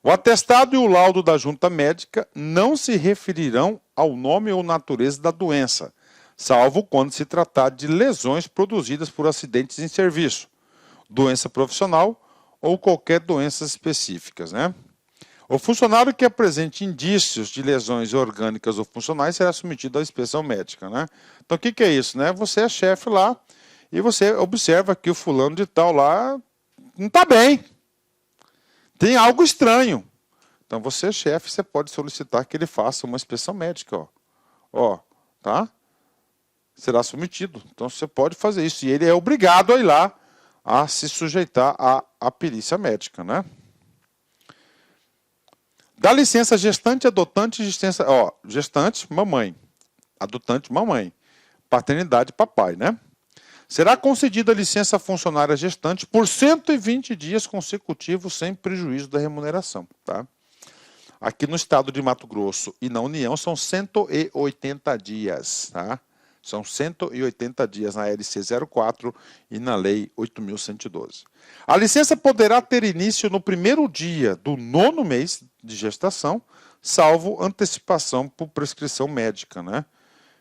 O atestado e o laudo da junta médica não se referirão ao nome ou natureza da doença, salvo quando se tratar de lesões produzidas por acidentes em serviço, doença profissional ou qualquer doença específicas, né? O funcionário que apresente indícios de lesões orgânicas ou funcionais será submetido à inspeção médica, né? Então, o que é isso, né? Você é chefe lá e você observa que o fulano de tal lá não está bem. Tem algo estranho. Então, você é chefe, você pode solicitar que ele faça uma inspeção médica, ó, tá? Será submetido. Então, você pode fazer isso. E ele é obrigado a ir lá a se sujeitar à perícia médica, né? Dá licença gestante, adotante, gestante, mamãe. Adotante, mamãe. Paternidade, papai, né? Será concedida licença funcionária gestante por 120 dias consecutivos sem prejuízo da remuneração, tá? Aqui no estado de Mato Grosso e na União são 180 dias, tá? São 180 dias na LC 04 e na Lei 8.112. A licença poderá ter início no primeiro dia do 9º mês de gestação, salvo antecipação por prescrição médica, né?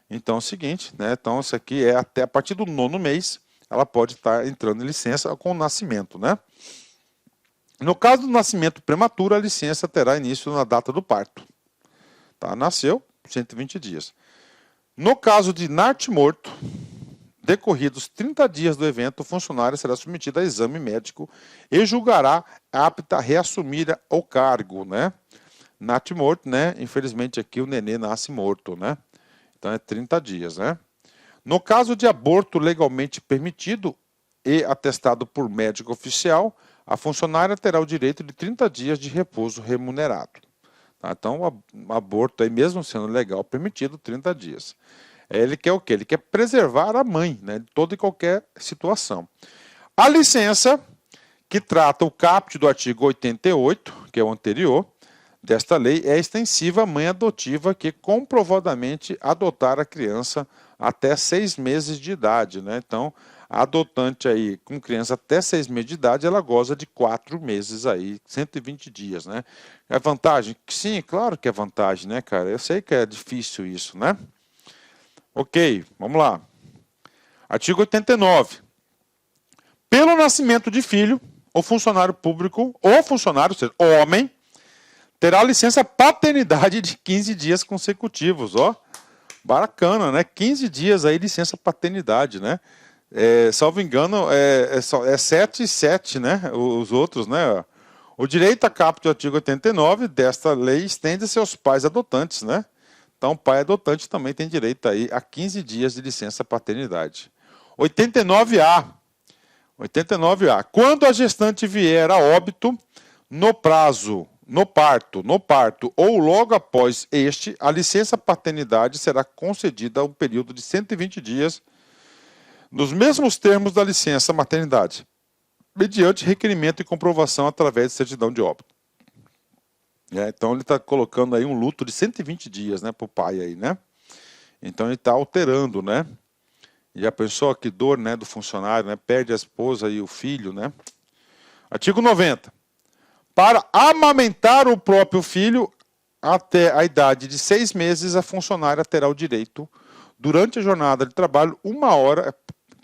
Então é o seguinte, né? Então isso aqui é até a partir do 9º mês, ela pode estar entrando em licença com o nascimento, né? No caso do nascimento prematuro, a licença terá início na data do parto. Tá? Nasceu, 120 dias. No caso de morto, decorridos 30 dias do evento, o funcionário será submetido a exame médico e julgará apta a reassumir o cargo, né? Morto, né? Infelizmente aqui o nenê nasce morto, né? Então é 30 dias, né? No caso de aborto legalmente permitido e atestado por médico oficial, a funcionária terá o direito de 30 dias de repouso remunerado. Tá? Então, o aborto, aí, mesmo sendo legal permitido, 30 dias. Ele quer o quê? Ele quer preservar a mãe, né, de toda e qualquer situação. A licença, que trata o caput do artigo 88, que é o anterior, desta lei, é extensiva à mãe adotiva que comprovadamente adotar a criança até 6 meses de idade, né? Então, a adotante aí com criança até 6 meses de idade, ela goza de 4 meses aí, 120 dias, né? É vantagem? Sim, claro que é vantagem, né, cara? Eu sei que é difícil isso, né? Ok, vamos lá. Artigo 89. Pelo nascimento de filho, o funcionário público, ou funcionário, ou seja, homem, terá licença paternidade de 15 dias consecutivos, ó. Bacana, né? 15 dias aí, licença paternidade, né? Salvo engano, é 7 e 7, né? Os outros, né? O direito a caput do artigo 89 desta lei estende-se aos pais adotantes, né? Então, o pai adotante também tem direito aí a 15 dias de licença paternidade. 89A. 89A. Quando a gestante vier a óbito, no parto ou logo após este, a licença paternidade será concedida a um período de 120 dias, nos mesmos termos da licença maternidade, mediante requerimento e comprovação através de certidão de óbito. Então ele está colocando aí um luto de 120 dias, né, para o pai aí, né? Então ele está alterando, né? E a pessoa que dor, né, do funcionário, né, perde a esposa e o filho, né? Artigo 90. Para amamentar o próprio filho até a idade de 6 meses, a funcionária terá o direito, durante a jornada de trabalho, 1 hora,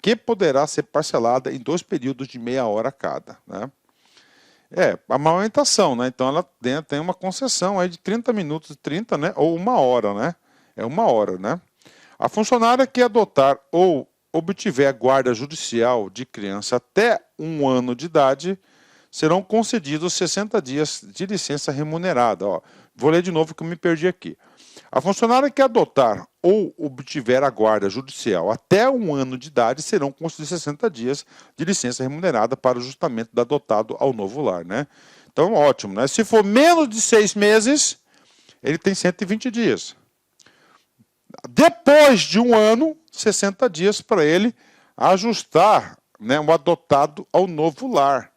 que poderá ser parcelada em 2 períodos de meia hora cada, né? Amamentação, né? Então ela tem uma concessão aí de 30 minutos, 30, né? Ou 1 hora, né? É 1 hora, né? A funcionária que adotar ou obtiver a guarda judicial de criança até 1 ano de idade, serão concedidos 60 dias de licença remunerada. Ó, vou ler de novo que eu me perdi aqui. A funcionária que adotar ou obtiver a guarda judicial até 1 ano de idade serão concedidos 60 dias de licença remunerada para o ajustamento do adotado ao novo lar, né? Então, ótimo, né? Se for menos de 6 meses, ele tem 120 dias. Depois de 1 ano, 60 dias para ele ajustar, né, o adotado ao novo lar.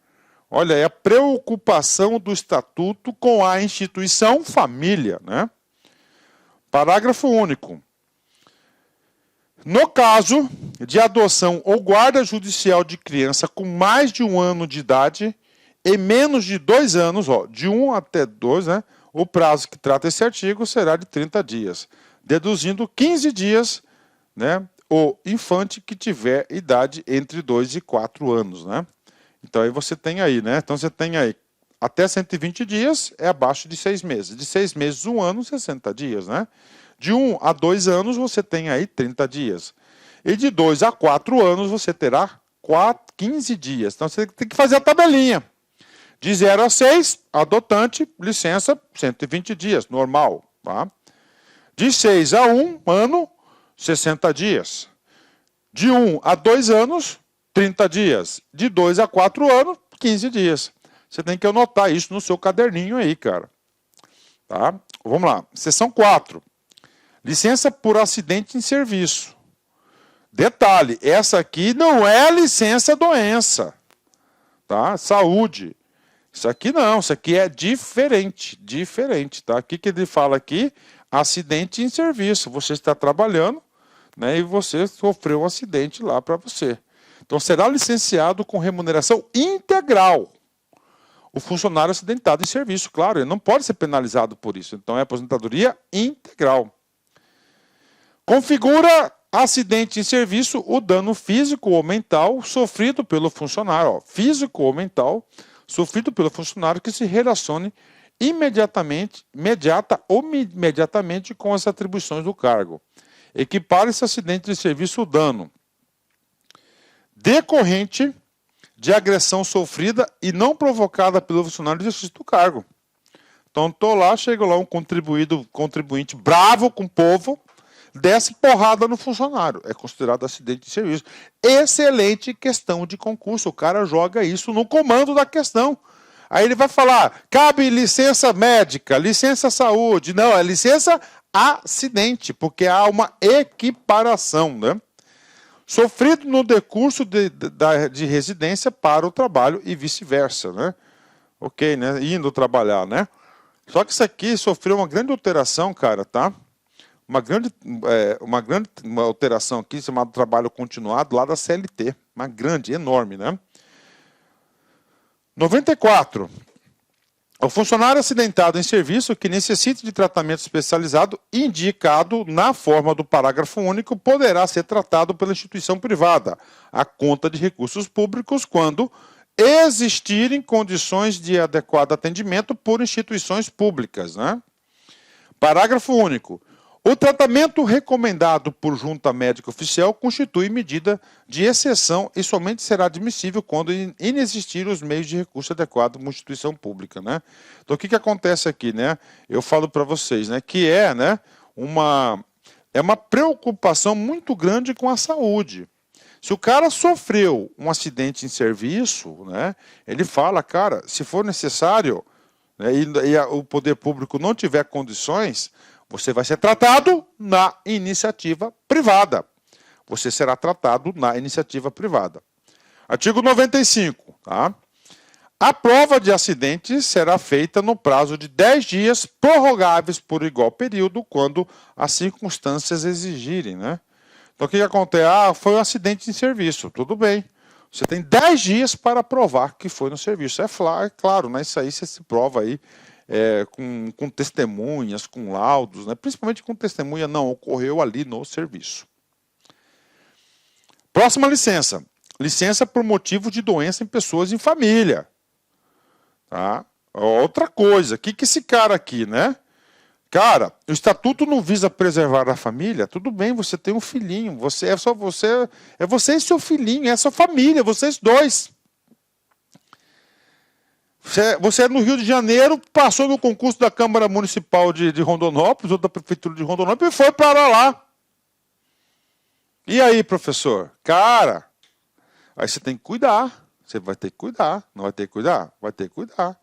Olha, é a preocupação do Estatuto com a instituição família, né? Parágrafo único. No caso de adoção ou guarda judicial de criança com mais de 1 ano de idade e menos de 2 anos, ó, de 1 até 2, né, o prazo que trata esse artigo será de 30 dias, deduzindo 15 dias, né, o infante que tiver idade entre 2 e 4 anos, né? Então aí você tem aí, né? Então você tem aí até 120 dias é abaixo de 6 meses. De 6 meses, 1 ano, 60 dias, né? De 1 a 2 anos você tem aí 30 dias. E de 2 a 4 anos você terá 15 dias. Então você tem que fazer a tabelinha. De 0 a 6, adotante, licença, 120 dias, normal. Tá? De 6 a 1 ano, 60 dias. De 1 a 2 anos, 30 dias. De 2 a 4 anos, 15 dias. Você tem que anotar isso no seu caderninho aí, cara. Tá? Vamos lá. Seção 4. Licença por acidente em serviço. Detalhe, essa aqui não é licença doença. Tá? Saúde. Isso aqui não, isso aqui é diferente, tá? O que ele fala aqui? Acidente em serviço. Você está trabalhando, né, e você sofreu um acidente lá para você. Então, será licenciado com remuneração integral o funcionário acidentado em serviço. Claro, ele não pode ser penalizado por isso. Então, é aposentadoria integral. Configura acidente em serviço o dano físico ou mental sofrido pelo funcionário. Ó, físico ou mental sofrido pelo funcionário que se relacione imediata ou imediatamente com as atribuições do cargo. Equipara esse acidente de serviço o dano decorrente de agressão sofrida e não provocada pelo funcionário de exercício do cargo. Então, estou lá, chega lá um contribuinte bravo com o povo, desce porrada no funcionário. É considerado acidente de serviço. Excelente questão de concurso. O cara joga isso no comando da questão. Aí ele vai falar, cabe licença médica, licença saúde. Não, é licença acidente, porque há uma equiparação, né? Sofrido no decurso de residência para o trabalho e vice-versa, né? Ok, né? Indo trabalhar, né? Só que isso aqui sofreu uma grande alteração, cara, tá? Uma alteração aqui chamada trabalho continuado lá da CLT. Uma grande, enorme, né? 94. O funcionário acidentado em serviço que necessite de tratamento especializado indicado na forma do parágrafo único poderá ser tratado pela instituição privada, à conta de recursos públicos, quando existirem condições de adequado atendimento por instituições públicas, né? Parágrafo único. O tratamento recomendado por junta médica oficial constitui medida de exceção e somente será admissível quando inexistir os meios de recurso adequado por instituição pública, né? Então, o que acontece aqui, né? Eu falo para vocês, né? Que né, uma preocupação muito grande com a saúde. Se o cara sofreu um acidente em serviço, né? Ele fala, cara, se for necessário, né, e o poder público não tiver condições, você vai ser tratado na iniciativa privada. Você será tratado na iniciativa privada. Artigo 95. Tá? A prova de acidente será feita no prazo de 10 dias, prorrogáveis por igual período, quando as circunstâncias exigirem. Né? Então, o que acontece? Foi um acidente em serviço. Tudo bem. Você tem 10 dias para provar que foi no serviço. É claro, né? Isso aí você se prova aí. Com testemunhas, com laudos, né? Principalmente com testemunha, não, ocorreu ali no serviço. Próxima licença. Licença por motivo de doença em pessoas em família. Tá? Outra coisa, o que esse cara aqui, né? Cara, o estatuto não visa preservar a família? Tudo bem, você tem um filhinho, você e seu filhinho, é sua família, vocês dois. Você é no Rio de Janeiro, passou no concurso da Câmara Municipal de Rondonópolis, ou da Prefeitura de Rondonópolis, e foi para lá. E aí, professor? Cara, aí você tem que cuidar. Você vai ter que cuidar. Não vai ter que cuidar? Vai ter que cuidar.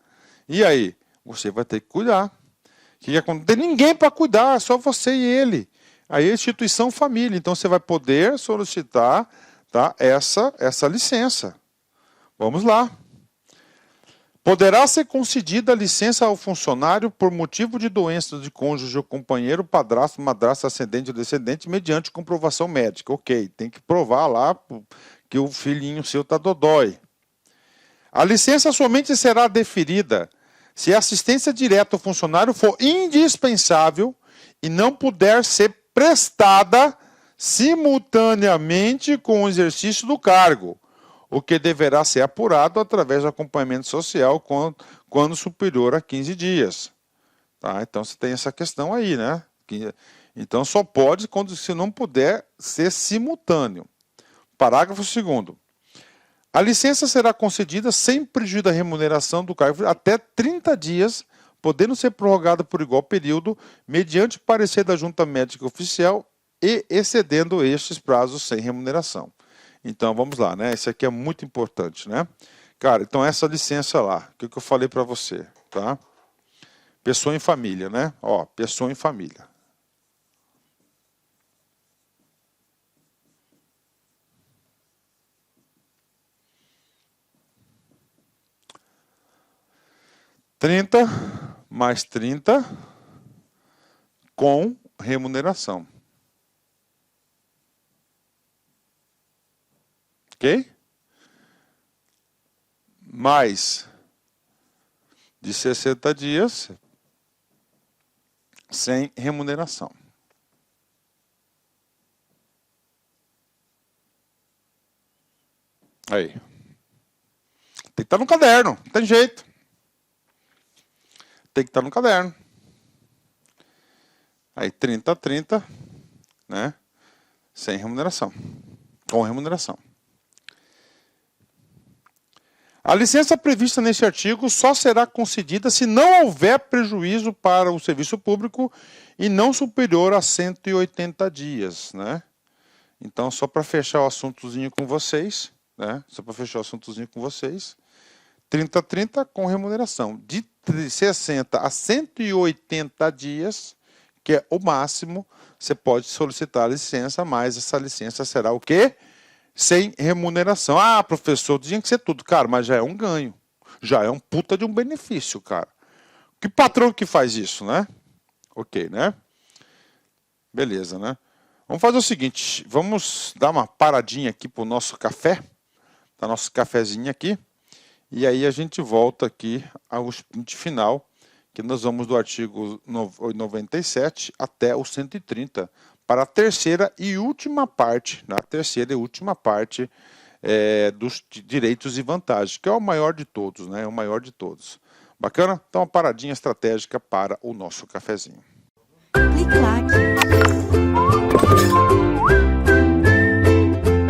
E aí? Você vai ter que cuidar. Não tem ninguém para cuidar, é só você e ele. Aí a instituição família. Então você vai poder solicitar, tá, essa licença. Vamos lá. Poderá ser concedida a licença ao funcionário por motivo de doença de cônjuge ou companheiro, padrasto, madrasta, ascendente ou descendente, mediante comprovação médica. Ok, tem que provar lá que o filhinho seu está dodói. A licença somente será deferida se a assistência direta ao funcionário for indispensável e não puder ser prestada simultaneamente com o exercício do cargo, o que deverá ser apurado através do acompanhamento social quando superior a 15 dias. Tá? Então, você tem essa questão aí, né? Então, só pode se não puder ser simultâneo. Parágrafo 2º. A licença será concedida sem prejuízo da remuneração do cargo até 30 dias, podendo ser prorrogada por igual período, mediante parecer da junta médica oficial e excedendo estes prazos sem remuneração. Então, vamos lá, né? Isso aqui é muito importante, né? Cara, então essa licença lá, o que eu falei para você, tá? Pessoa em família, né? Ó, pessoa em família. Mais 30 com remuneração. Ok? Mais de 60 dias sem remuneração. Aí. Tem que estar no caderno, não tem jeito. Tem que estar no caderno. Aí 30 a 30, né? Sem remuneração. Com remuneração. A licença prevista neste artigo só será concedida se não houver prejuízo para o serviço público e não superior a 180 dias, né? Então, só para fechar o assuntozinho com vocês, né? Só para fechar o assuntozinho com vocês, 30 a 30 com remuneração. De 60 a 180 dias, que é o máximo, você pode solicitar a licença, mas essa licença será o quê? Sem remuneração. Ah, professor, tinha que ser tudo. Cara, mas já é um ganho. Já é um puta de um benefício, cara. Que patrão que faz isso, né? Ok, né? Beleza, né? Vamos fazer o seguinte, vamos dar uma paradinha aqui pro nosso café, tá nosso cafezinho aqui, e aí a gente volta aqui ao sprint final, que nós vamos do artigo 97 até o 130, para a terceira e última parte, dos direitos e vantagens, que é o maior de todos, né? É o maior de todos. Bacana? Então, uma paradinha estratégica para o nosso cafezinho. Clique-claque.